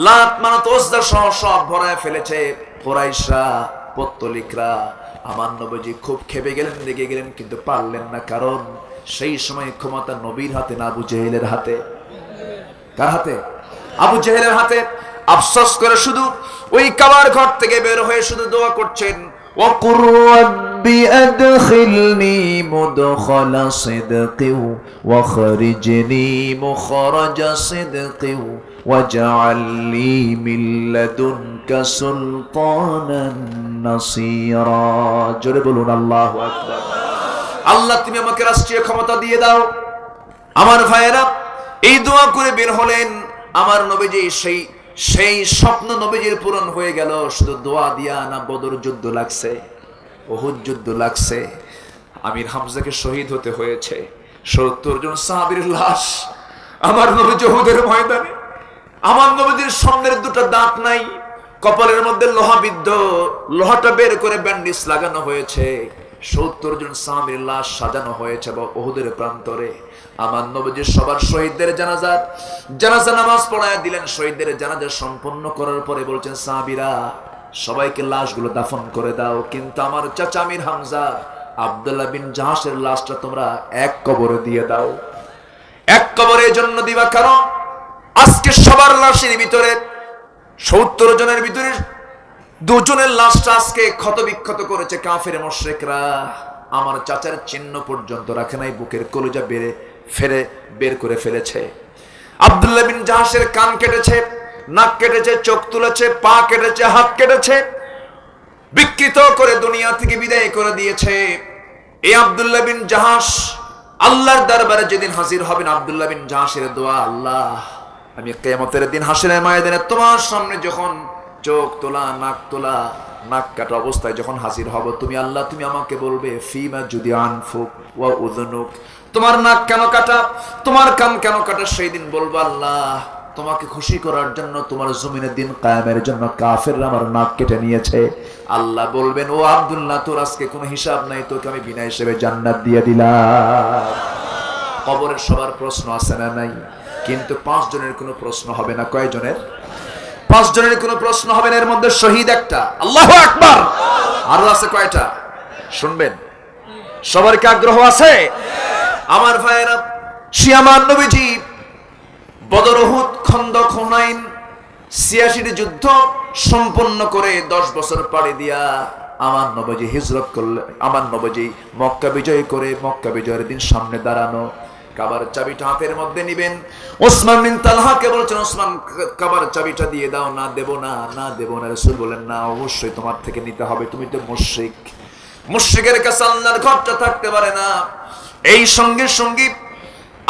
লাত মানাত ওজদা সহ সব ভরায় ফেলেছে কুরাইশরা, পত্তলিকরা। আমার নবীজি খুব খেপে গেলেন, রেগে গেলেন, কিন্তু পারলেন না, কারণ সেই সময় ক্ষমতা নবীর হাতে না, আবু জেহেলের হাতে। কার হাতে? আবু জেহেলের হাতে। আফসোস করে শুধু ওই কাবার ঘর থেকে বের হয়ে শুধু দোয়া করছেন, ওয়াকুর রাব্বি আদখিলনি মুদখালা সিদকি ওয়াখরিজনি মুখরাজা সিদকি ওয়াজআল লি মিন লাদুনকা সুলতানান নাসীরা। জোরে বলুন আল্লাহু আকবার। আল্লাহ তুমি আমাকে রাষ্ট্রীয় ক্ষমতা দিয়ে দাও। আমার ভাইয়েরা এই দোয়া করে বের হলেন। আমার নবীজি সেই স্বপ্ন নবীজির পূরণ হয়ে গেল। শুধু দোয়া দিয়া না, বদর যুদ্ধ লাগছে, উহুদ যুদ্ধ লাগছে, আমির হামজাকে শহীদ হতে হয়েছে, 70 জন সাহাবীর লাশ আমার নবীজি উহুদের ময়দানে। আমার নবীজির সামনের দুটো দাঁত নাই, কপালের মধ্যে লোহা বিদ্ধ, লোহাটা বের করে ব্যান্ডেজ লাগানো হয়েছে। 70 জন সাহাবীর লাশ সাজানো হয়েছে উহুদের প্রান্তরে। আমার নবীজি সবার শহীদদের জানাজা নামাজ পড়ায় দিলেন। শহীদদের জানাজা সম্পন্ন করার পরে বলছেন, সাহাবীরা সবাইকে লাশগুলো দাফন করে দাও, কিন্তু আমার চাচা আমির হামজা আব্দুল্লাহ বিন জাহাসের লাশটা তোমরা এক কবরে দিয়ে দাও। এক কবরে জন্য দিবা, কারণ আজকে সবার লাশের ভিতরে 70 জনের ভিতরে 2 জনের লাশটা আজকে ক্ষত বিক্ষত করেছে কাফের মুশরিকরা। আমার চাচার চিহ্ন পর্যন্ত রাখে নাই, বুকের কলিজা বের করে ফেলেছে। আব্দুল্লাহ বিন জাহাসের কান কেটেছে, নাক কেটেছে, চোখ তুলেছে, পা কেটেছে, হাত কেটেছে, বিকৃত করে দুনিয়া থেকে বিদায় করে দিয়েছে। এই আব্দুল্লাহ বিন জাহাস আল্লাহর দরবারে যেদিন হাজির হবেন আব্দুল্লাহ বিন জাহাশের দোয়া, আল্লাহ আমি কিয়ামতের দিন হাসরের ময়দানে তোমার সামনে যখন চোখ তোলা নাক কাটা অবস্থায় যখন হাজির হব, তুমি আল্লাহ তুমি আমাকে বলবে ফিমা যদি আনফুক ওয়া উযনুক, তোমার নাক কেন কাটা, তোমার কান কেন কাটা। সেই দিন বলবো আল্লাহ তোমাকে খুশি করার জন্য, তোমার জমিনের দিন কায়েমের জন্য কাফেররা আমার নাক কেটে নিয়েছে। আল্লাহ বলবেন ও আব্দুল্লাহ তোর আজকে কোনো হিসাব নাই, তোকে আমি বিনা হিসেবে জান্নাত দিয়ে দিলাম। কবরের সবার প্রশ্ন আছে না নাই? কিন্তু 5 জনের কোনো প্রশ্ন হবে না। কয় জনের? 5 জনের কোনো প্রশ্ন হবে না। এর মধ্যে শহীদ একটা। আল্লাহু আকবার। আর আছে কয়টা শুনবেন? সবার কি আগ্রহ আছে? আমার ভাইয়েরা, শিয়ামান নবীজি বদর, উহুদ, খন্দক, হুনাইন 86টি যুদ্ধ সম্পন্ন করে 10 বছর পাড়ি দিয়া আমার নবীজি হিজরত করলেন। আমার নবীজি মক্কা বিজয় করে মক্কা বিজয়ের দিন সামনে দাঁড়ানো, কাবার চাবিটা হাতের মধ্যে নিবেন। ওসমান বিন তালহাকে বলছেন ওসমান কাবার চাবিটা দিয়ে দাও। না দেব না, না দেব না। রাসূল বলেন না অবশ্যই তোমার থেকে নিতে হবে, তুমি তো মুশরিক, মুশরিকের কাছে আল্লাহর ঘরটা থাকতে পারে না। এই সঙ্গে সঙ্গে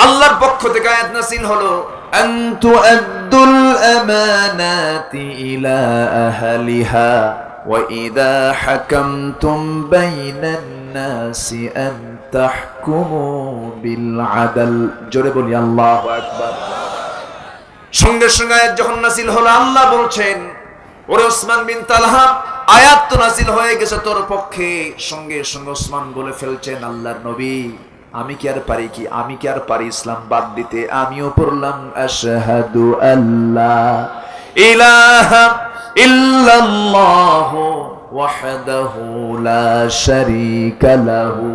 আল্লাহর পক্ষ থেকে আয়াত নাযিল হলো আনতু আদ্দুল আমানাতি ইলা আহলিহা ওয়া ইযা হাকামতুম বাইনান নাসি আন তাহকুমু বিল আদল। জোরে বলি আল্লাহু আকবার। সঙ্গে সঙ্গে আয়াত যখন নাযিল হলো আল্লাহ বলছেন ওরে ওসমান বিন তালহা, আয়াত তো নাযিল হয়ে গেছে তোর পক্ষে। সঙ্গে সঙ্গে ওসমান বলে ফেলছেন আল্লাহর নবী আমি কি আর পারি কি, আমি কি আর পারি ইসলাম বাদ দিতে? আমিও পড়লাম আশহাদু আল্লা ইলাহা ইল্লাল্লাহু ওয়াহদাহু লা শারীকা লাহু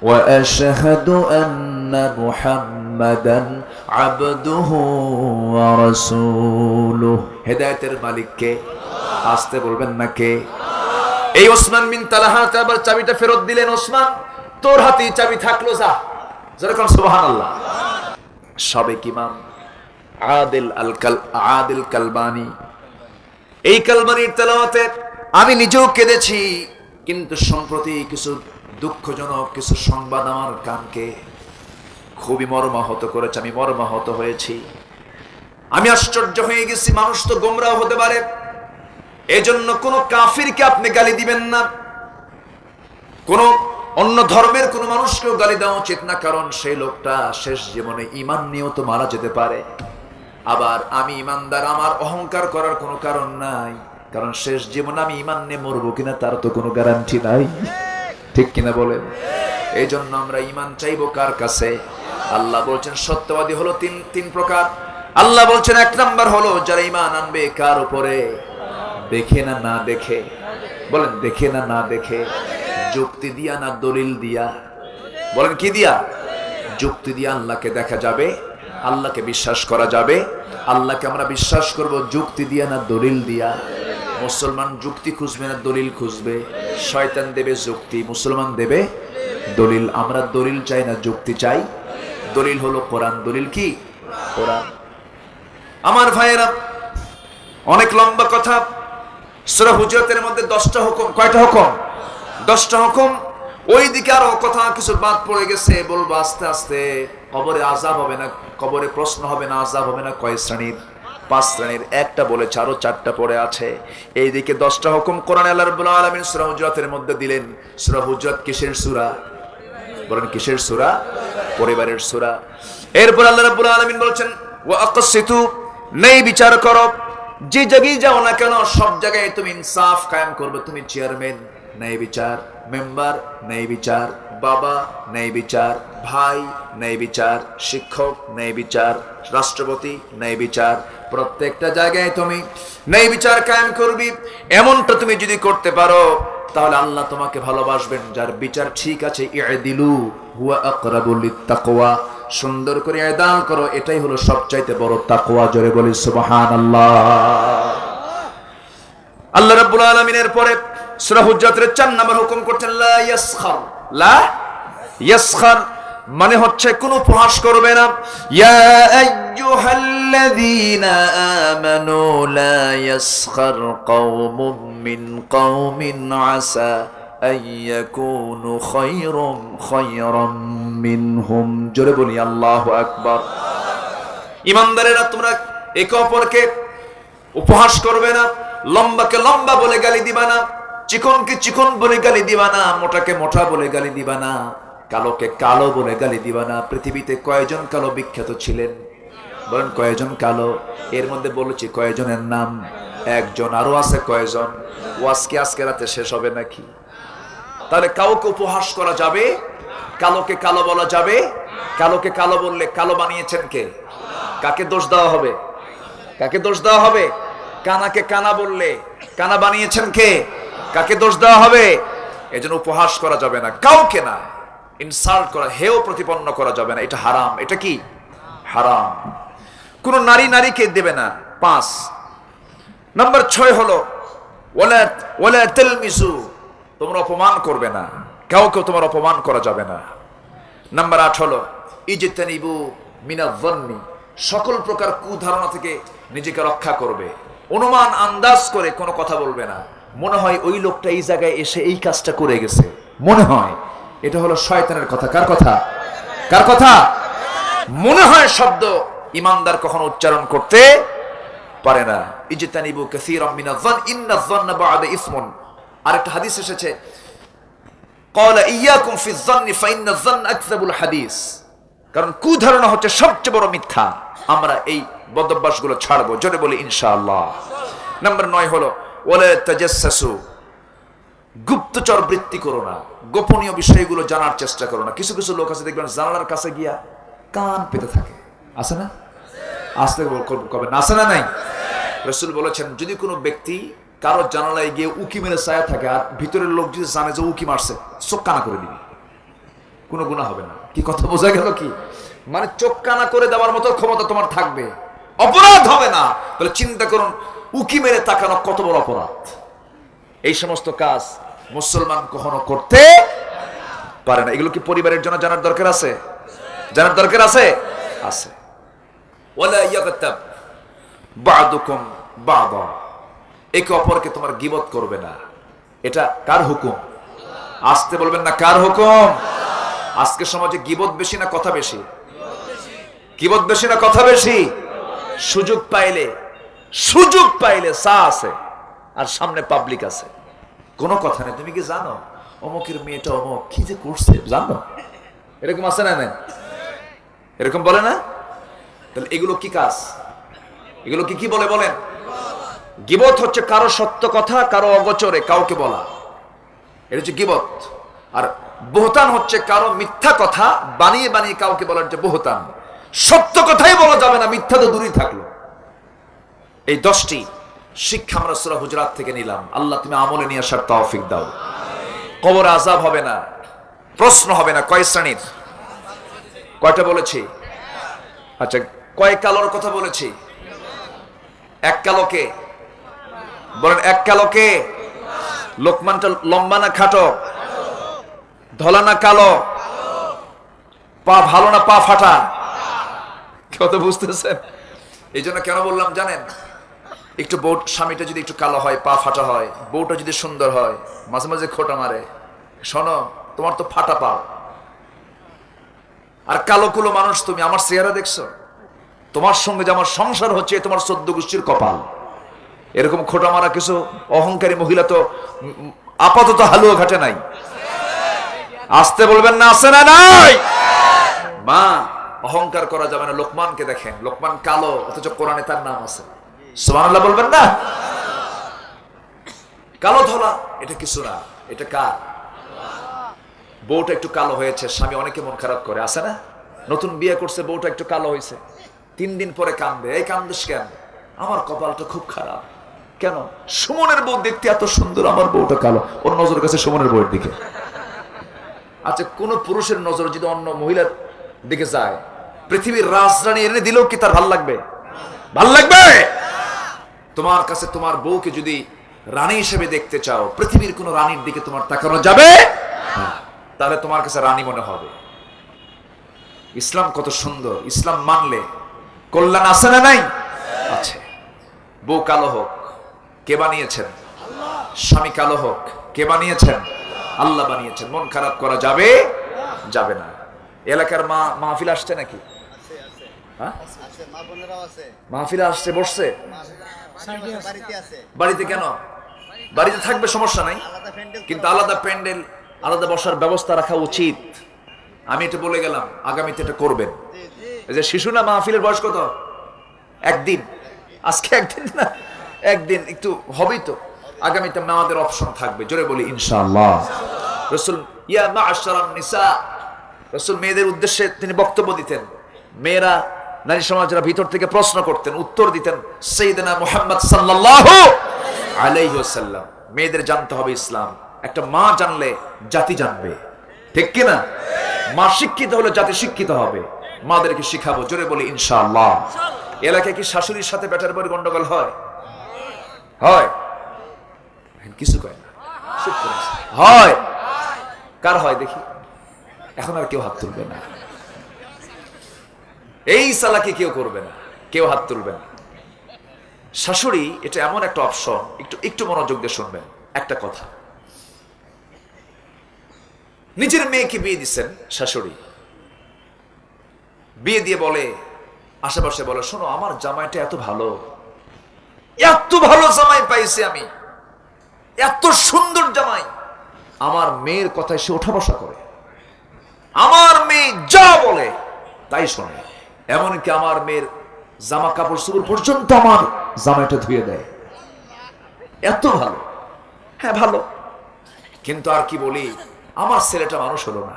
ওয়া আশহাদু আন্না মুহাম্মাদান আবদুহু ওয়া রাসূলুহু। হেদায়েতের মালিক কে? আসতে বলবেন না কে? এই ওসমান বিন তালহা আবার চাবিটা ফেরত দিলেন। ওসমান তোর হাতেই চাবি থাকলো, যা। যেরকম সুবহানাল্লাহ। সাবেক ইমাম আদিল কালবানি, এই কালবানির তেলাওয়াতে আমি নিজেও কেঁদেছি, কিন্তু সম্প্রতি কিছু দুঃখজনক কিছু সংবাদ আমার কানকে খুবই মর্মাহত করেছে। আমি মর্মাহত হয়েছি। আমি আশ্চর্য হয়ে গেছি। মানুষ তো গোমরাহ হতে পারে, এজন্য কোন কাফিরকে আপনি গালি দিবেন না, কোন অন্য ধর্মের কোন মানুষকেও গালি দেওয়া উচিত না, কারণ সেই লোকটা শেষ জীবনে ঈমান নিয়েও তো মারা যেতে পারে। আবার আমি ঈমানদার, আমার অহংকার করার কোনো কারণ নাই, কারণ শেষ জীবনে আমি ঈমান নিয়ে মরবো কিনা তার তো কোনো গ্যারান্টি নাই। ঠিক কিনা বলেন? এই জন্য আমরা ঈমান চাইবো কার কাছে? আল্লাহ বলছেন সত্যবাদী হলো তিন প্রকার। আল্লাহ বলছেন 1 নাম্বার হলো যারা ঈমান আনবে কার উপরে? দেখে না, না দেখে। বলেন দেখে না, না দেখে। যুক্তি দিয়া না দলিল দিয়া? বলেন কি দিয়া? যুক্তি দিয়া আল্লাহকে দেখা যাবে, আল্লাহকে বিশ্বাস করা যাবে। আল্লাহকে আমরা বিশ্বাস করব যুক্তি দিয়া না দলিল দিয়া? মুসলমান যুক্তি খুঁজবে না দলিল খুঁজবে? শয়তান দেবে যুক্তি, মুসলমান দেবে দলিল। আমরা দলিল চাই না, যুক্তি চাই। দলিল হলো কোরআন। দলিল কি? কোরআন। আমার ভাইয়েরা, অনেক লম্বা কথা। সূরা হুজরাতের মধ্যে 10টা হুকুম। কয়টা হুকুম? 10টা হুকুম। ওইদিকে আরো কথা কিছু বাদ পড়ে গেছে, বলবো আস্তে আস্তে। কবরে আযাব হবে না, কবরে প্রশ্ন হবে না, আযাব হবে না। কয় শ্রেণীর? 5 শ্রেণীর। একটা বলেছে, আরো 4টা পড়ে আছে। এইদিকে 10টা হুকুম কোরআনে আল্লাহ রাব্বুল আলামিন সূরা হুজরাতের মধ্যে দিলেন। সূরা হুজরাত কিসের সূরা? বলেন কিসের সূরা? পরিবারের সূরা। এরপর আল্লাহ রাব্বুল আলামিন বলছেন ওয়া আকসিতু, ন্যায় বিচার করো। যে জায়গায় যাও না কেন সব জায়গায় তুমি ইনসাফ কায়েম করবে। তুমি চেয়ারম্যান, ন্যায় বিচার। মেম্বার, ন্যায় বিচার। বাবা, ন্যায় বিচার। ভাই, ন্যায় বিচার। শিক্ষক, ন্যায় বিচার। রাষ্ট্রপতি, ন্যায় বিচার। প্রত্যেকটা জায়গায় তুমি ন্যায় বিচার কায়েম করবি। এমনটা তুমি যদি করতে পারো তাহলে আল্লাহ তোমাকে ভালোবাসবেন। যার বিচার ঠিক আছে, ইদিলু হুয়া আকরাবু লিত্তাকওয়া, সুন্দর করে ইদাল করো, এটাই হলো সবচাইতে বড় তাকওয়া। জোরে বলি সুবহানাল্লাহ। আল্লাহ রাব্বুল আলামিনের পরে সূরা হুজরাতের 4 নম্বর হুকুম করছেন লা ইয়াসখার। লা ইয়াসখার মানে হচ্ছে কোনো উপহাস করবে না। ইয়া আইয়ুহাল্লাযীনা আমানু লা ইয়াসখার কওমুম মিন কওমিন আসা আইয়াকুনু খায়রাম মিনহুম। জোরে বলি আল্লাহু আকবার। ইমানদারেরা তোমরা একে অপরকে উপহাস করবে না, লম্বাকে লম্বা বলে গালি দিবা না, চিকনকে চিকন বলে গালি দিবা না, মোটাকে মোটা বলে গালি দিবা না, কালোকে কালো বলে গালি দিবা না। পৃথিবীতে কয়জন কালো বিখ্যাত ছিলেন? বলেন কয়জন কালো? এর মধ্যে বলেছি কয়জনের নাম? একজন। আরো আছে কয়জন? ওয়াজ কি আজকে রাতে শেষ হবে নাকি? তাহলে কাউকে উপহাস করা যাবে, কালোকে কালো বলা যাবে। কালোকে কালো বললে কালো বানিয়েছেন কে? কাকে দোষ দেওয়া হবে? কাকে দোষ দেওয়া হবে? কানাকে কানা বললে কানা বানিয়েছেন কে? কাকে দোষ দেওয়া হবে? এজন্য উপহাস করা যাবে না, কাউকে না। ইনসাল্ট করা, হেও প্রতিপন্ন করা যাবে না, এটা হারাম। এটা কি? হারাম। কোন নারী নারীকে দেবে না। 5 নাম্বার 6 হলো ওয়ালা তালমিসু, তোমরা অপমান করবে না, কাউকে তোমার অপমান করা যাবে না। নাম্বার 8 হলো ইজতানিবু মিনাজ-যন্নি, সকল প্রকার কুধারণা থেকে নিজেকে রক্ষা করবে। অনুমান আন্দাজ করে কোনো কথা বলবে না। মনে হয় ওই লোকটা এই জায়গায় এসে এই কাজটা করে গেছে, মনে হয়। এটা হলো শয়তানের কথা। কার কথা? কার কথা? মনে হয় শব্দ ইমানদার কখনো উচ্চারণ করতে পারে না। ইজতানিবু কাসীরাম মিনাজ-যন্নি ইন্নাজ-যন্না বা'দা ইসমুন। আরেকটা হাদিস এসেছে, ক্বালা ইয়াকুম ফিজ-যন্নি ফাইন্নাজ-যন্না আকযাবুল হাদিস, কারণ কুধারণা হচ্ছে সবচেয়ে বড় মিথ্যা। আমরা এই বদঅভ্যাসগুলো ছাড়বো, জোরে বলি ইনশাআল্লাহ। নাম্বার 9 হলো ওয়ালা তাজাসসু, গুপ্তচর বৃত্তি করো না, গোপনীয় বিষয়গুলো জানার চেষ্টা করো না। কিছু কিছু লোক আছে দেখবেন জানালার কাছে গিয়া কান পেতে থাকে, আছে না? আসতে কবে না, আছে না? নাই? রাসূল বলেছেন যদি কোনো ব্যক্তি কারো জানালায় গিয়ে উকি মেরে ছায়া থাকে আর ভিতরের লোক যদি জানে যে উকি মারছে, চোখ কানা করে দিবি, কোনো গুনাহ হবে না। কি কথা বোঝা গেল? কি মানে চোখ কানা করে দেওয়ার মতো ক্ষমতা তোমার থাকবে, অপরাধ হবে না। তাহলে চিন্তা করুন, উকি মেরে তাকানো কত বড় অপরাধ। এই সমস্ত কাজ মুসলমান কখনো করতে পারে না। এগুলো কি পরিবারের জন্য জানার দরকার আছে? জানার দরকার আছে? আছে। ওয়ালা ইয়াগতাব বা'দুকুম বা'দা, একে অপরকে তোমার গীবত করবে না। এটা কার হুকুম? আসতে বলবেন না, কার হুকুম? আজকে সমাজে গীবত বেশি না কথা বেশি? গীবত বেশি না কথা বেশি? সুযোগ পাইলে চা আছে আর সামনে পাবলিক আছে, কোনো কথা নেই। তুমি কি জানো অমুকের মেয়েটা অমুক কি যে করছে, জানো? এরকম আছে না? না এরকম বলে না? তাহলে এগুলো কি কাজ? এগুলো কি বলে বলেন? গীবত হচ্ছে কারো সত্য কথা কারো অগোচরে কাউকে বলা, এটা হচ্ছে গীবত। আর বহতান হচ্ছে কারো মিথ্যা কথা বানিয়ে বানিয়ে কাউকে বলার যে বহতান। সত্য কথাই বলা যাবে না, মিথ্যা তো দূরেই থাকলো। এই 10টি শিক্ষা আমরা সূরা হুজুরাত থেকে নিলাম। আল্লাহ তুমি আমলে নিয়ে আসার তৌফিক দাও। কবরে আযাব হবে না, প্রশ্ন হবে না। কয় শ্রেণীর? কয়টা বলেছি? আচ্ছা, কয় কালোর কথা বলেছি? এক কালোকে বলেন, এক কালোকে। লোকমানটা লম্বা না খাটো? ধলা না কালো? পা ভালো না পা ফাটা? কত বুঝতেছেন? এই জন্য কেন বললাম জানেন? একটু বউ স্বামীটা যদি একটু কালো হয়, পা ফাটা হয়, বউটা যদি সুন্দর হয়, মাঝে মাঝে খোটা মারে, শোনো তোমার তো ফাটা পা আর কালো কুলো মানুষ তুমি, আমার চেহারা দেখছো? তোমার সঙ্গে যে আমার সংসার হচ্ছে তোমার 14 গোষ্ঠীর কপাল। এরকম খোটা মারা কিছু অহংকারী মহিলা তো আপাতত হালুয়া ঘাটে নাই। আসতে বলবেন না, আছে না? নাই? মা, অহংকার করা যাবে না। লোকমানকে দেখেন, লোকমান কালো অথচ কোরআনে তার নাম আছে। সুবহানাল্লাহ বলবেন না? কালো ধলা এটা কিছু না, এটা কার? বউটা একটু কালো হয়েছে, স্বামী অনেকে মন খারাপ করে, আছে না? নতুন বিয়ে করছে, বউটা একটু কালো হয়েছে, 3 দিন পরে কান্দে। এই কান্দিস কেন? আমার কপালটা খুব খারাপ। কেন? সুমনের বউ দেখতে এত সুন্দর, আমার বউটা কালো। ওর নজর কাছে সুমনের বউয়ের দিকে। আচ্ছা, কোন পুরুষের নজর যদি অন্য মহিলার দিকে যায়, পৃথিবীর রাজরানী এনে দিলেও কি তার ভাল লাগবে? ভাল লাগবে? তোমার কাছে তোমার বউকে যদি রানী হিসেবে দেখতে চাও, পৃথিবীর কোন রানীর দিকে তোমার তাকানো যাবে না, তাহলে তোমার কাছে রানী মনে হবে। ইসলাম কত সুন্দর, ইসলাম মানলে কল্যাণ আছে না নাই? আছে। বউ কালো হোক, কে বানিয়েছেন? স্বামী কালো হোক, কে বানিয়েছেন? আল্লাহ বানিয়েছেন। মন খারাপ করা যাবে? যাবে না। এলাকার মা মাহফিল আসছে নাকি? হ্যাঁ, মাহফিল আসছে, বসছে বাড়িতে। কেন বাড়িতে থাকবে, সমস্যা নাই, কিন্তু আলাদা প্যান্ডেল, আলাদা বসার ব্যবস্থা রাখা উচিত। আমি এটা বলে গেলাম, আগামীতে এটা করবেন। এই যে শিশু না, মাহফিলের বয়স কত? একদিন, আজকে একদিন না, একদিন একটু হবেই তো। আগামীতে আমাদের অপশন থাকবে, জোরে বলি ইনশাআল্লাহ। রাসূল ইয়া মা'আশারান নিসা, রাসূল মেয়েদের উদ্দেশ্যে তিনি বক্তব্য দিতেন। মেয়েরা, নারী সমাজেরা ভিতর থেকে প্রশ্ন করতেন, উত্তর দিতেন সাইয়েদনা মুহাম্মদ সাল্লাল্লাহু আলাইহি ওয়াসাল্লাম। মেয়েদের জানতে হবে ইসলাম। একটা মা জানলে জাতি জানবে, ঠিক কি না? মা শিক্ষিত হলে জাতি শিক্ষিত হবে। মাদেরকে শিখাবো, জোরে বলি ইনশাআল্লাহ। এলাকায় কি শাশুড়ির সাথে বেটার বাড়ি গন্ডগোল হয়? হয়? কিছু কয় না, হয়। কার হয় দেখি? এখন আর কেউ হাত তুলবে না, এই সালাকে কেউ করবে না, কেউ হাত তুলবে না। শাশুড়ি এটা এমন একটা অপশন, একটু মনোযোগ দিয়ে শুনবেন একটা কথা। নিজের মেয়েকে বিয়ে দিচ্ছেন শাশুড়ি, বিয়ে দিয়ে বলে, আশেপাশে বলে, শোনো আমার জামাইটা এত ভালো, এত ভালো জামাই পাইছি আমি, এত সুন্দর জামাই। আমার মেয়ের কথায় সে ওঠা বসা করে, আমার মেয়ে যা বলে তাই শোনে। এমনকি আমার মেয়ের জামা কাপড় চোপড় পর্যন্ত আমার জামাইটা ধুয়ে দেয়, এত ভালো। হ্যাঁ ভালো, কিন্তু আর কি বলি, আমার ছেলেটা মানুষ হলো না।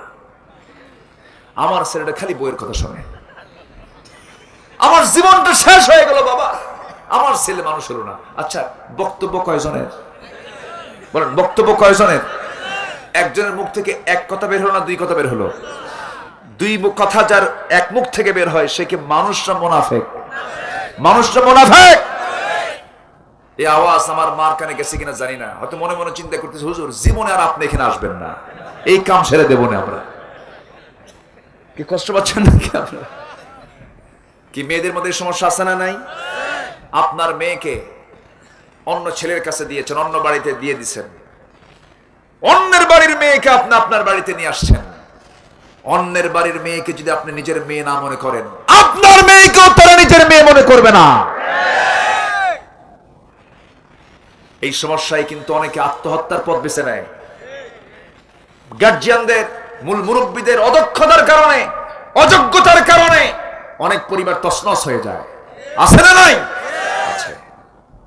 আমার ছেলেটা খালি বইয়ের কথা শোনে, আমার জীবনটা শেষ হয়ে গেল বাবা, আমার ছেলে মানুষ হলো না। আচ্ছা, বক্তব্য কয়জনের বলেন? বক্তব্য কয়জনের? একজনের মুখ থেকে এক কথা বের হলো না, দুই কথা বের হলো? দুই কথা যার এক মুখ থেকে বের হয়, সে কি মানুষরা মুনাফিক? মানুষরা মুনাফিক। এই আওয়াজ আমার মার কানে গেছে কিনা জানি না, হয়তো মনে মনে চিন্তা করতেছে, হুজুর জীবনে আর আপনি এখানে আসবেন না, এই কাম ছেড়ে দেব না আমরা। কি কষ্ট পাচ্ছেন নাকি আপনারা? কি মেয়েদের মধ্যে সমস্যা আছে না নাই? আপনার মেয়েকে অন্য ছেলের কাছে দিয়েছেন, অন্য বাড়িতে দিয়ে দিচ্ছেন, অন্যের বাড়ির মেয়েকে আপনি আপনার বাড়িতে নিয়ে আসছেন। অন্যের বাড়ির মেয়েকে যদি আপনি নিজের মেয়ে না মনে করেন, আপনার মেয়েকেও তারা নিজের মেয়ে মনে করবে না। এই সমস্যায় কিন্তু অনেকে আত্মহত্যার পথ বেছে নেয়। গার্জিয়ানদের, মূল মুরব্বীদের অদক্ষতার কারণে, অযোগ্যতার কারণে অনেক পরিবার তছনছ হয়ে যায়। আছে না নাই? আছে।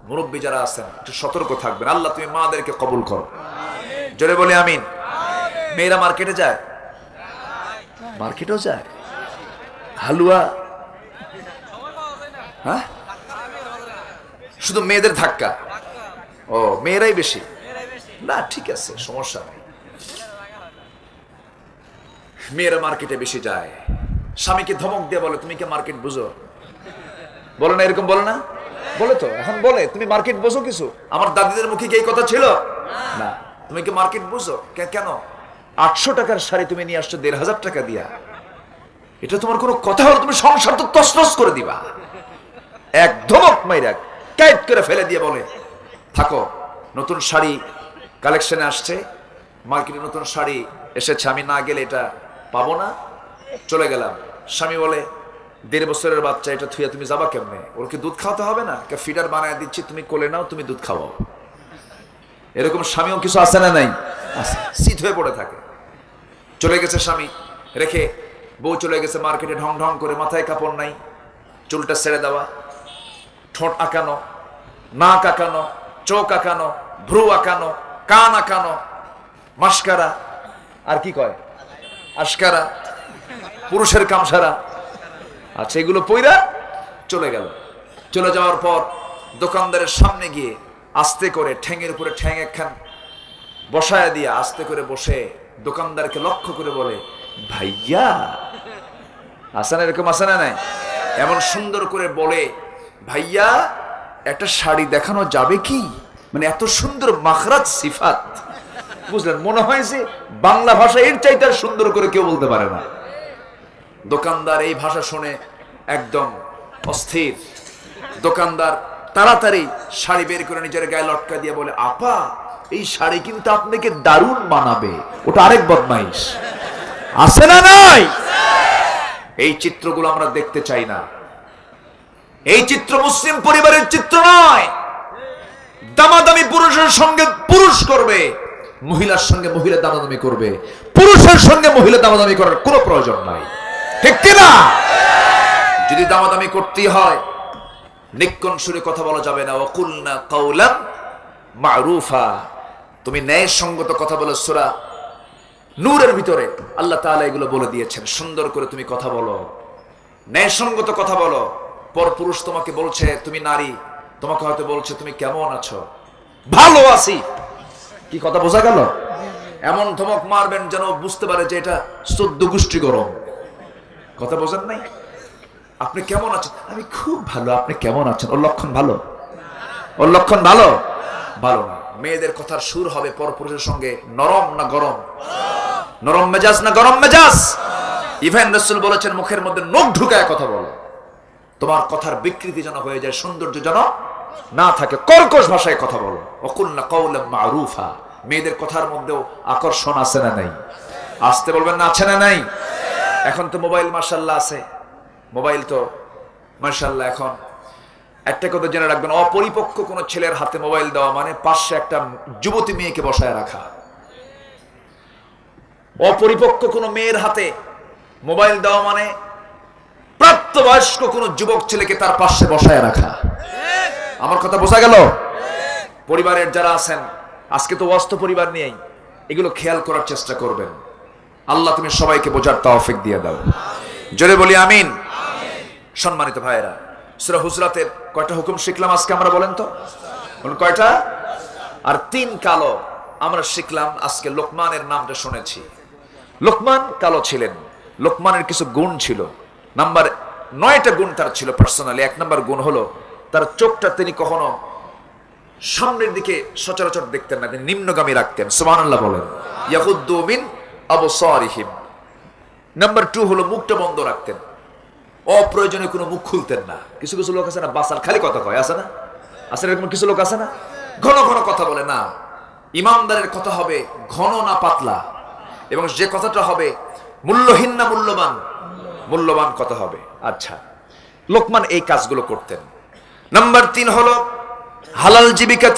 মুরব্বী যারা আছেন একটু সতর্ক থাকবেন। আল্লাহ তুমি মাদেরকে কবুল করো, জোরে বলি আমিন। মেয়েরা মার্কেটে যায়, মার্কেটেও যায়, হালুয়া, হ্যাঁ, শুধু মেয়েদের ধাক্কা। ও, মেয়েরাই বেশি না, ঠিক আছে, সমস্যা নেই। মেয়েরা মার্কেটে বেশি যায়, স্বামীকে ধমক দিয়ে বলে, তুমি কি মার্কেট বুঝো? বলে না, এরকম বলে না? বলে তো, এখন বলে, তুমি মার্কেট বুঝো কিছু? আমার দাদিদের মুখে কি এই কথা ছিল না? তুমি কি মার্কেট বুঝো? কেন 800 টাকার শাড়ি তুমি নিয়ে আসছো 1500 টাকা দিয়া, এটা তোমার কোনো কথা হলো? তুমি সংসার তো তছনছ করে দিবা। এক ধমক মাইরা কাইট করে ফেলে দিয়ে বলে, থাকো, নতুন শাড়ি কালেকশনে আসছে, মার্কেটে নতুন শাড়ি এসেছে, আমি না গেলে এটা পাবো না, চলে গেলাম। স্বামী বলে, 1.5 বছরের বাচ্চা, এটা থুইয়া তুমি যাবা কেমনে? ওর কি দুধ খাওয়াতে হবে না? ফিডার বানায় দিচ্ছি, তুমি কোলে নাও, তুমি দুধ খাওয়াও। এরকম স্বামীও কিছু আছে না নাই? শীত হয়ে পড়ে থাকে। চলে গেছে স্বামী রেখে, বউ চলে গেছে মার্কেটে ঢং ঢং করে, মাথায় কাপড় নাই, চুলটা ছেড়ে দেওয়া, ঠোঁট আঁকানো, নাক আঁকানো, চোখ আঁকানো, ভ্রু আঁকানো, কান আঁকানো, মাস্কারা, আর কি কয় আস্কারা, পুরুষের কামসারা। আচ্ছা, এগুলো পইরা চলে গেল। চলে যাওয়ার পর দোকানদারের সামনে গিয়ে আস্তে করে ঠ্যাঙের উপরে ঠ্যাং একখান বসায় দিয়ে আস্তে করে বসে দোকানদারকে লক্ষ্য করে বলে, ভাইয়া, আসে না এরকম? আসে না নাই? এমন সুন্দর করে বলে, ভাইয়া একটা শাড়ি দেখানো যাবে কি? মানে এত সুন্দর মাখরাজ সিফাত, বুঝলেন? মনে হয় যে বাংলা ভাষা এর চাইতে আর সুন্দর করে কেউ বলতে পারে না। দোকানদার এই ভাষা শুনে একদম অস্থির। দোকানদার তাড়াতাড়ি শাড়ি বের করে নিজের গায়ে লটকা দিয়ে বলে, আপা, এই শাড়ি কিন্তু আপনাকে দারুণ মানাবে। ওটা আরেক বদমাইশ, আছে না নাই? এই চিত্রগুলো আমরা দেখতে চাই না। এই চিত্র মুসলিম পরিবারের চিত্র নয়। দামাদামি পুরুষের সঙ্গে পুরুষ করবে, মহিলার সঙ্গে মহিলা দামাদামি করবে, পুরুষের সঙ্গে মহিলা দামাদামি করার কোনো প্রয়োজন নাই, ঠিক কিনা? যদি দামাদামি করতেই হয় নিক্কণ সুরে কথা বলা যাবে না। ওয়াকুলনা কাওলাম মারুফা, তুমি ন্যায়সঙ্গত কথা বলো। সূরা নূরের ভিতরে আল্লাহ তাআলা এগুলো বলে দিয়েছেন। সুন্দর করে তুমি কথা বলো, ন্যায়সঙ্গত কথা বলো। পরপুরুষ তোমাকে বলছে তুমি নারী, তোমাকে হয়তো বলছে তুমি কেমন আছো, ভালো আছি, কি কথা বোঝা গেল? এমন ধমক মারবেন যেন বুঝতে পারে যে এটা 14 গোষ্ঠী গরম। কথা বোঝেন নাই? আপনি কেমন আছেন? আমি খুব ভালো। আপনি কেমন আছেন? ওর লক্ষণ ভালো? ওর লক্ষণ ভালো? ভালো না। মেয়েদের কথার সুর হবে পরপুরুষের সঙ্গে নরম না গরম? নরম মেজাজ না গরম মেজাজ? ইভেন রাসূল বলেছেন মুখের মধ্যে নখ ঢুকায় কথা বলো। তোমার কথার বিকৃতি যেন হয়ে যায়, সৌন্দর্য যেন না থাকে, কর্কশ ভাষায় কথা বলো। ওয়াকুলনা কাওলাম মারুফা। মেয়েদের কথার মধ্যেও আকর্ষণ আছে না নাই? আসতে বলবেন না, আছে না নাই? এখন তো মোবাইল মাশাআল্লাহ আছে, মোবাইল তো মাশাআল্লাহ। এখন একটা কথা জেনে রাখবেন, অপরিপক্ক কোন ছেলের হাতে মোবাইল দেওয়া মানে পাশে একটা যুবতী মেয়েকে বসায় রাখা। অপরিপক্ক কোন মেয়ের হাতে মোবাইল দেওয়া মানে প্রাপ্তবয়স্ক কোন যুবক ছেলেকে তার পাশে বসায় রাখা। আমার কথা বোঝা গেল? পরিবারের যারা আছেন, আজকে তো ওয়াস্ত পরিবার নিয়েই, এগুলো খেয়াল করার চেষ্টা করবেন। আল্লাহ তুমি সবাইকে বোঝার তৌফিক দিয়ে দাও, জোরে বলি আমিন। সম্মানিত ভাইয়েরা, সূরা হুজরাতের কয়টা হুকুম শিখলাম আজকে আমরা, বলেন তো কয়টা? আর 3 কালো আমরা শিখলাম আজকে। লোকমানের নামটা শুনেছি। লোকমান কালো ছিলেন, লোকমানের কিছু গুণ ছিল। নাম্বার 9টা গুণ তার ছিল পার্সোনালি। 1 নম্বর গুণ হলো তার চোখটা তিনি কখনো সামনের দিকে সচরাচর দেখতেন না, তিনি নিম্নগামী রাখতেন। সুবহানাল্লাহ বলেন। ইয়াগুদ্দু মিন আবসারিহিম। নাম্বার 2 হলো মুখটা বন্ধ রাখতেন, অপ্রয়োজনীয় কোনো মুখ খুলতেন না। কিছু কিছু লোক আছে না, বাসার খালি কথা কয়, আছে না? আছে এরকম কিছু লোক আছে না, ঘন ঘন কথা বলে না। ইমানদারের কথা হবে ঘন না পাতলা, এবং যে কথাটা হবে মূল্যহীন না মূল্যবান, মূল্যবান কথা হবে। আচ্ছা, লোকমান এই কাজগুলো করতেন। নাম্বার 3 হলো হালাল জীবিকা,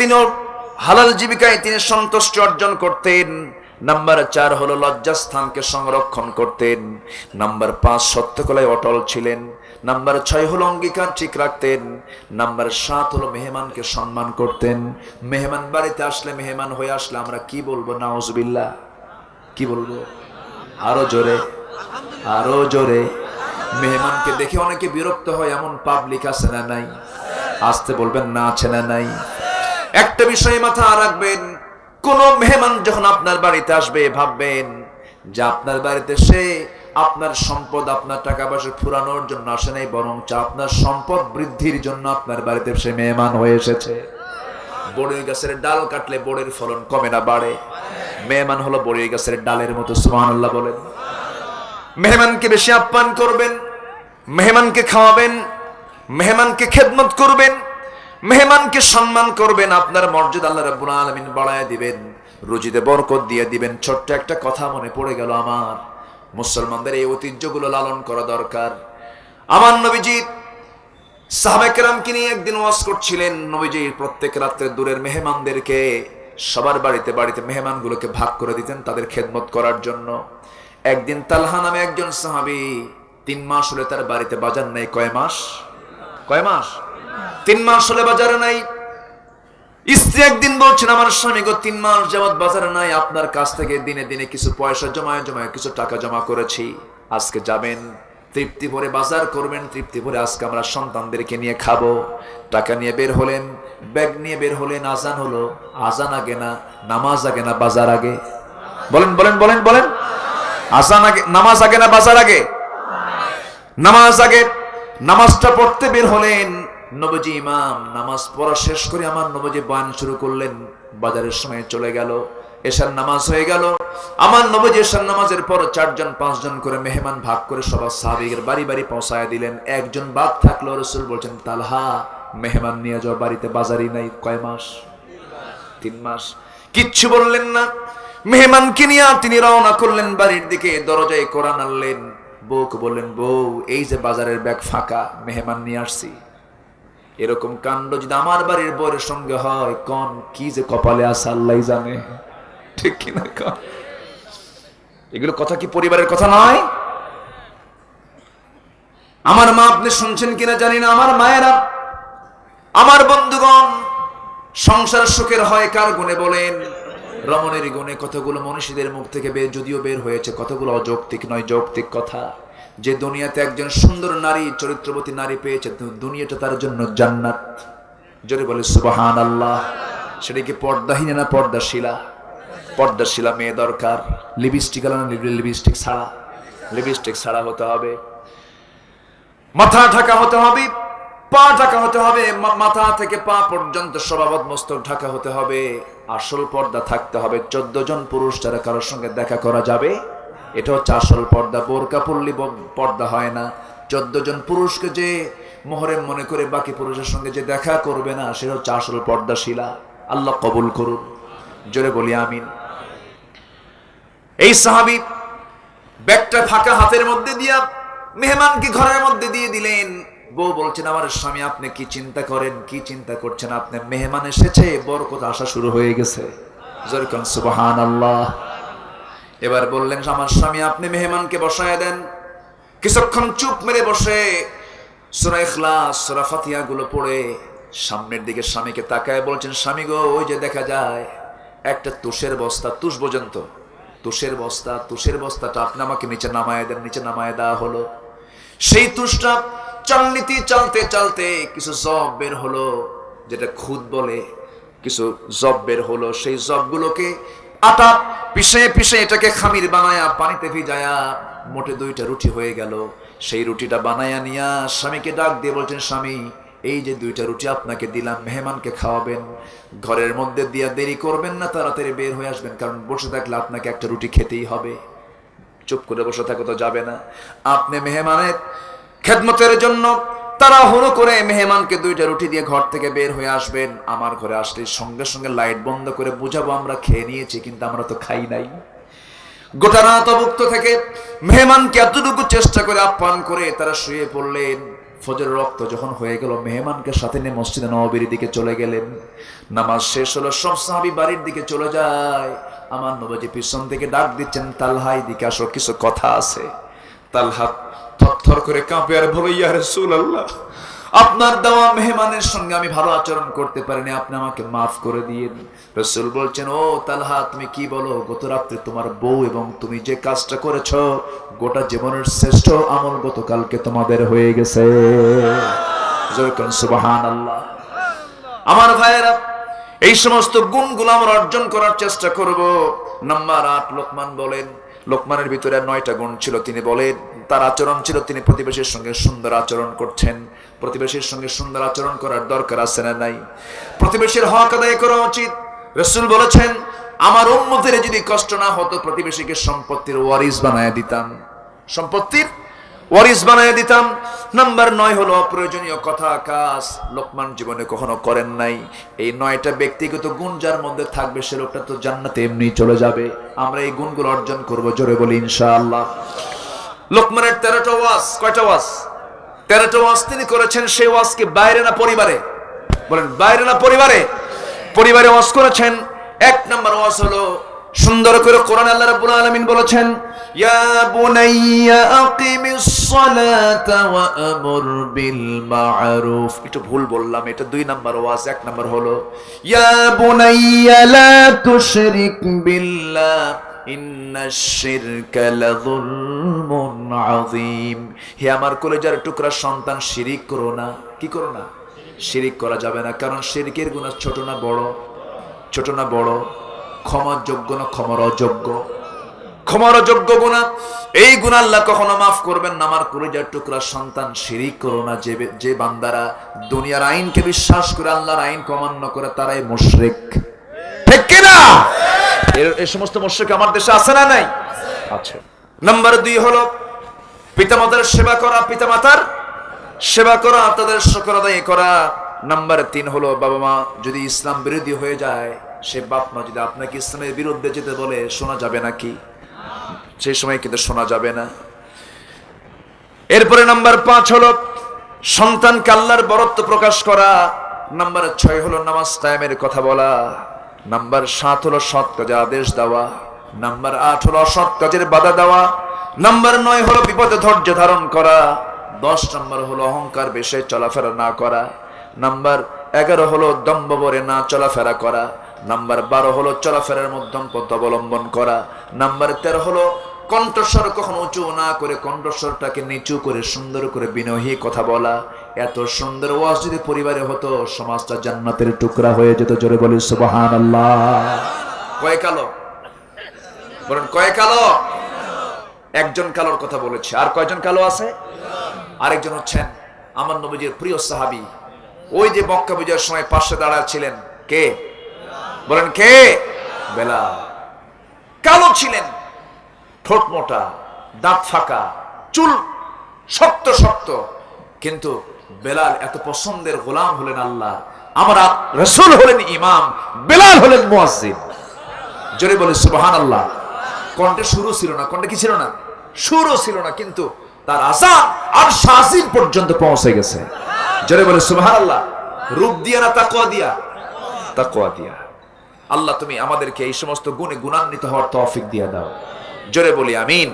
হালাল জীবিকায় তিনি সন্তুষ্টি অর্জন করতেন। নাম্বার 4 হলো লজ্জাস্থানকে সংরক্ষণ করতেন। নাম্বার 5 সত্যকলায় অটল ছিলেন। নাম্বার 6 হলো অঙ্গীকার ঠিক রাখতেন। নাম্বার 7 হলো মেহমানকে সম্মান করতেন। মেহমান বাড়িতে আসলে, মেহমান হয়ে আসলে আমরা কি বলবো? নাউজুবিল্লাহ। কি বলবো? আরো জোরে, আরো জোরে। মেহমানকে দেখে অনেকে বিরক্ত হয়, এমন পাবলিক আছে না নাই? আসতে বলবেন না, আছে না নাই? একটা বিষয় মাথায় রাখবেন, কোন মেহমান যখন আপনার বাড়িতে আসবে ভাববেন যে আপনার বাড়িতে সে আপনার সম্পদ, আপনার টাকা পয়সা ফুরানোর জন্য আসে নাই, বরং আপনার সম্পদ বৃদ্ধির জন্য আপনার বাড়িতে সে মেহমান হয়ে এসেছে। বড়ই গাছের ডাল কাটলে বড়ের ফলন কমে না বাড়ে? মেহমান হলো বড়ই গাছের ডালের মতো। সুবহানাল্লাহ বলেন। মেহমানকে বেশি আপ্যায়ন করবেন, মেহমানকে খাওয়াবেন, মেহমানকে খেদমত করবেন, মেহমানকে সম্মান করবেন। আপনার মর্যাদা আল্লাহ রাব্বুল আলামিন বাড়ায় দিবেন, রুজিতে বরকত দিয়ে দিবেন। ছোট্ট একটা কথা মনে পড়ে গেল আমার, মুসলমানদের এই ঐতিহ্যগুলো লালন করা দরকার। আমার নবীজি সাহাবায়ে কেরামকে নিয়ে একদিন ওয়াজ করছিলেন। নবীজি প্রত্যেক রাত্রে দূরের মেহমানদেরকে সবার বাড়িতে বাড়িতে মেহমানগুলোকে ভাগ করে দিতেন তাদের খেদমত করার জন্য। একদিন তালহা নামে একজন সাহাবী 3 মাস হলে তার বাড়িতে বাজার নাই। কয় মাস? 3 মাস হলে বাজারে নাই। স্ত্রী একদিন বলছেন, আমার স্বামী গো 3 মাস যাবত বাজারে নাই, আপনার কাছ থেকে দিনে দিনে কিছু পয়সা জমায় কিছু টাকা জমা করেছি, আজকে যাবেন তৃপ্তি ভরে বাজার করবেন, তৃপ্তি ভরে আজকে আমরা সন্তানদেরকে নিয়ে খাবো। টাকা নিয়ে বের হলেন, ব্যাগ নিয়ে বের হলেন। আজান হলো, আজান আগে না নামাজ আগে না বাজার আগে? বলেন বলেন বলেন বলেন। আজান আগে, নামাজ আগে না বাজার আগে? নামাজ আগে। নামাজটা পড়তে বের হলেন। নবীজি ইমাম, নামাজ পড়া শেষ করে আমার নবীজি বয়ান শুরু করলেন। বাজারের সময় চলে গেল, এশার নামাজ হয়ে গেল। আমার নবীজি এশার নামাজের পর 4 জন 5 জন করে মেহমান ভাগ করে সবার সাহাবীদের বাড়ি বাড়ি পৌঁছায় দিলেন। একজন বাদ থাকলো। রাসূল বলছেন, তালহা মেহমান নিয়ে যাও বাড়িতে, বাজারই নাই। কয় মাস? 3 মাস। কিচ্ছু বললেন না। মেহমানকে নিয়ে তিনি রওনা করলেন বাড়ির দিকে। দরজায় কোরআন আনলেন, বউকে বললেন, বউ এই যে বাজারের ব্যাগ ফাঁকা, মেহমান নিয়ে আসছি। এরকম কাণ্ড যদি আমার বাড়ির বউয়ের সঙ্গে হয়, কোন কি যে কপালে আছে আল্লাহ জানে, ঠিক কিনা? এগুলো কথা কি পরিবারের কথা নয়? আমার মা, আপনি শুনছেন কিনা জানি না, আমার মায়েরা, আমার বন্ধুগণ, সংসার সুখের হয় কার গুণে বলেন? রমণের গুণে। কতগুলো মনীষীদের মুখ থেকে যদিও বের হয়েছে, কতগুলো অযৌক্তিক নয়, যৌক্তিক কথা। যে দুনিয়াতে একজন সুন্দর নারী, চরিত্রবতী নারী পেয়েছে, দুনিয়াটা তার জন্য জান্নাত। জোরে বলে সুবহানাল্লাহ। সেটা কি পর্দাহীন না পর্দাশীলা? পর্দাশীলা মেয়ে দরকার। লিপস্টিক লিপস্টিক ছাড়া, লিপস্টিক ছাড়া হতে হবে। মাথা ঢাকা হতে হবে, পা ঢাকা হতে হবে, মাথা থেকে পা পর্যন্ত স্বভাবত মস্তক ঢাকা হতে হবে। আসল পর্দা থাকতে হবে। 14 জন পুরুষ যারা কারোর সঙ্গে দেখা করা যাবে, এটা হচ্ছে আসল পর্দা। বোরকা পড়লে পর্দা হয় না। 14 জন পুরুষকে যে মোহরেম মনে করে বাকি পুরুষের সঙ্গে যে দেখা করবে না, সেটা হচ্ছে আসল পর্দাশীলা। আল্লাহ কবুল করুন, জোরে বলি আমিন। এই সাহাবী ব্যাগটা ফাঁকা হাতের মধ্যে দিয়া মেহমানকে ঘরের মধ্যে দিয়ে দিলেন। বউ বলছেন, আমার স্বামী আপনি কি চিন্তা করেন, কি চিন্তা করছেন? আপনি মেহমান এসেছে, বরকত আসা শুরু হয়ে গেছে। জোরে কোন সুবহানাল্লাহ। এবার বললেন, আমার স্বামী আপনি মেহমানকে বসায় দেন। কিছুক্ষণ চুপ মেরে বসে সূরা ইখলাস, সূরা ফাতিহা গুলো পড়ে সামনের দিকে স্বামীকে তাকায় বলছেন, স্বামী গো, ওই যে দেখা যায় একটা তুষের বস্তা, তুষ পর্যন্ত তুষের বস্তা, তুষের বস্তাটা আপনি আমাকে নিচে নামায় দেন। নিচে নামায় দেওয়া হলো। সেই তুষটা চালনীতি চালতে চালতে কিছু জব বের হলো, যেটা খুদ বলে, কিছু জব বের হলো। সেই জবগুলোকে আটা পিষে পিষে এটাকে খামির বানায়া পানিতে ভিজায়া মোটে 2টা রুটি হয়ে গেল। সেই রুটিটা বানায়া নিয়া স্বামীকে ডাক দিয়ে বলছেন, স্বামী এই যে 2টা রুটি আপনাকে দিলাম, মেহমানকে খাওয়াবেন। ঘরের মধ্যে দিয়া দেরি করবেন না, তাড়াতাড়ি বের হয়ে আসবেন, কারণ বসে থাকলে আপনাকে একটা রুটি খেতেই হবে। চুপ করে বসে থাকো তো যাবে না। আপনি মেহমানের খেদমতের জন্য তাড়াহুড়ো করে মেহমানকে 2টা রুটি দিয়ে ঘর থেকে বের হয়ে আসবেন। আমার ঘরে আসলে সঙ্গে সঙ্গে লাইট বন্ধ করে বুঝাবো আমরা খেয়ে নিয়েছি, কিন্তু আমরা তো খাই নাই। গোটা রাত অভুক্ত থেকে মেহমানকে এতটুকু চেষ্টা করে আপ্যায়ন করে তারা শুয়ে পড়লেন। ফজরের রক্ত যখন হয়ে গেল, মেহমানকে সাথে নিয়ে মসজিদে নববীর দিকে চলে গেলেন। নামাজ শেষ হলো, সব সাহাবী বাড়ির দিকে চলে যায়। আমার নবীজি পিছন থেকে ডাক দিচ্ছেন, তালহা এদিকে আসো, কিছু কথা আছে। তালহা থরথর করে কাঁপে আর বলে, ইয়া রাসূলুল্লাহ, আপনার দেওয়া মেহমানের সঙ্গে আমি ভালো আচরণ করতে পারিনি, আপনি আমাকে মাফ করে দিয়েন। রাসূল বলছেন, ও তালহা, তুমি কি বলো? গত রাত্রে তোমার বউ এবং তুমি যে কাজটা করেছো, গোটা জীবনের শ্রেষ্ঠ আমল গতকালকে তোমাদের হয়ে গেছে। সুবহানাল্লাহ। আমার ভাইয়েরা, এই সমস্ত গুণগুলো আমরা অর্জন করার চেষ্টা করব। নাম্বার 8, লোকমান বলেন, লোকমানের ভিতরে 9টা গুণ ছিল। তিনি বলেন, তার আচরণ ছিল, তিনি প্রতিবেশীর সঙ্গে সুন্দর আচরণ করছেন। প্রতিবেশীর সঙ্গে সুন্দর আচরণ করার দরকার আছে না নাই? প্রতিবেশীর হক আদায় করা উচিত। রাসূল বলেছেন, আমার উম্মতের যদি কষ্ট না হতো, প্রতিবেশীকে সম্পত্তির ওয়ারিস বানায় দিতাম, সম্পত্তির ওয়ারিস বানায় দিতাম। নাম্বার 9 হলো অপ্রয়োজনীয় কথা কাজ। লোকমান জীবনে কখনো করেন নাই। এই 9টা ব্যক্তিগত গুণ যার মধ্যে থাকবে, সে লোকটা তো জান্নাতে এমনি চলে যাবে। আমরা এই গুণগুলো অর্জন করব, জোরে বলি ইনশাআল্লাহ। লোকমানের 13টা ওয়াজ, কয়টা ওয়াজ? 13টা ওয়াজ তিনি করেছেন। সেই ওয়াজ কি বাইরে না পরিবারে? বলেন, বাইরে না পরিবারে? পরিবারে ওয়াজ করেছেন। 1 নম্বর ওয়াজ হলো সুন্দর করে কোরআন আল্লাহ রাব্বুল আলামিন বলেছেন, ইয়া বুনাইয়া আকিমিস সালাতা ওয়া আমুর বিল মা'রুফ। একটু ভুল বললাম, এটা 2 নম্বর ওয়াজ। 1 নম্বর হলো ইয়া বুনাইয়া লা তুশরিক বিল্লাহ ইন্নাশ শিরকা লাযুলমুন আযীম। হে আমার কলেজার টুকরা সন্তান, শিরিক করো না। কি করো না? শিরিক করা যাবে না, কারণ শিরকের গুনাহ ছোট না বড়? ছোট না বড়? ক্ষমার যোগ্য না ক্ষমার অযোগ্য? ক্ষমার অযোগ্য গুনাহ। এই গুনাহ আল্লাহ কখনো মাফ করবেন না। আমার কলেজার টুকরা সন্তান, শিরিক করো না। যে বান্দারা দুনিয়ার আইনকে বিশ্বাস করে আল্লাহর আইন অমান্য করে, তারাই মুশরিক। ঠিক কি না? এই সমস্ত মুশরিক আমার দেশে আছে না নাই? আচ্ছা। নাম্বার 2 হলো পিতামাতার সেবা করা, পিতামাতার সেবা করা, তাদের শুকর আদায় করা। নাম্বার 3 হলো বাবা মা যদি ইসলাম বিরোধী হয়ে যায়, সে বাপ মা যদি আপনাকে ইসলামের বিরুদ্ধে যেতে বলে, শোনা যাবে নাকি? সেই সময় কিন্তু শোনা যাবে না। এরপরে নাম্বার 5 হলো সন্তানকে আল্লাহর বরত্ব প্রকাশ করা। নাম্বার 6 হলো নামাজ কায়েমের কথা বলা। নাম্বার 7 হলো সৎ কাজে আদেশ দেওয়া। নাম্বার 8 হলো অসৎ কাজের বাধা দেওয়া। নাম্বার 9 হলো বিপদে ধৈর্য ধারণ করা। 10 নম্বর হলো অহংকার বেশে চলাফেরা না করা। নাম্বার 11 হলো দম্ভ ভরে না চলাফেরা করা। নাম্বার 12 হলো চলাফেরার মধ্যম পথ অবলম্বন করা। নাম্বার 13 হলো কণ্ঠস্বর কখনো উঁচু না করে কণ্ঠস্বরটাকে নিচু করে সুন্দর করে বিনয়ী কথা বলা। এত সুন্দর ওয়াজ যদি পরিবারে হতো, সমাজটা জান্নাতের টুকরা হয়ে যেত। জোরে বলি সুবহানাল্লাহ। কয় কালো বলেন, কয় কালো? একজন কালোর কথা বলেছে। আর কয়জন কালো আছে? আরেকজন হচ্ছেন আমার নবীজির প্রিয় সাহাবী, ওই যে মক্কা বিজয়ের সময় পাশে দাঁড়ায় ছিলেন। কে বলেন, কে? বেলাল। কালো ছিলেন, ঠোঁট মোটা, দাঁত ফাঁকা, চুল শক্ত শক্ত, কিন্তু বেলাল এত পছন্দের গোলাম হলেন আল্লাহ। আমার রাসূল হলেন ইমাম, বেলাল হলেন মুয়াজ্জিন। জোরে বলে সুবহানাল্লাহ। কণ্ঠে সুরও ছিল না। কণ্ঠে কি ছিল না? সুরও ছিল না, কিন্তু তার আযান আর শাজির পর্যন্ত পৌঁছে গেছে। জোরে বলে সুবহানাল্লাহ। রূপ দিয়া না তাকওয়া দিয়া? তাকওয়া দিয়া। আল্লাহ তুমি আমাদেরকে এই সমস্ত গুণে গুণান্বিত হওয়ার তৌফিক দিয়ে দাও। জোরে বলি আমিন।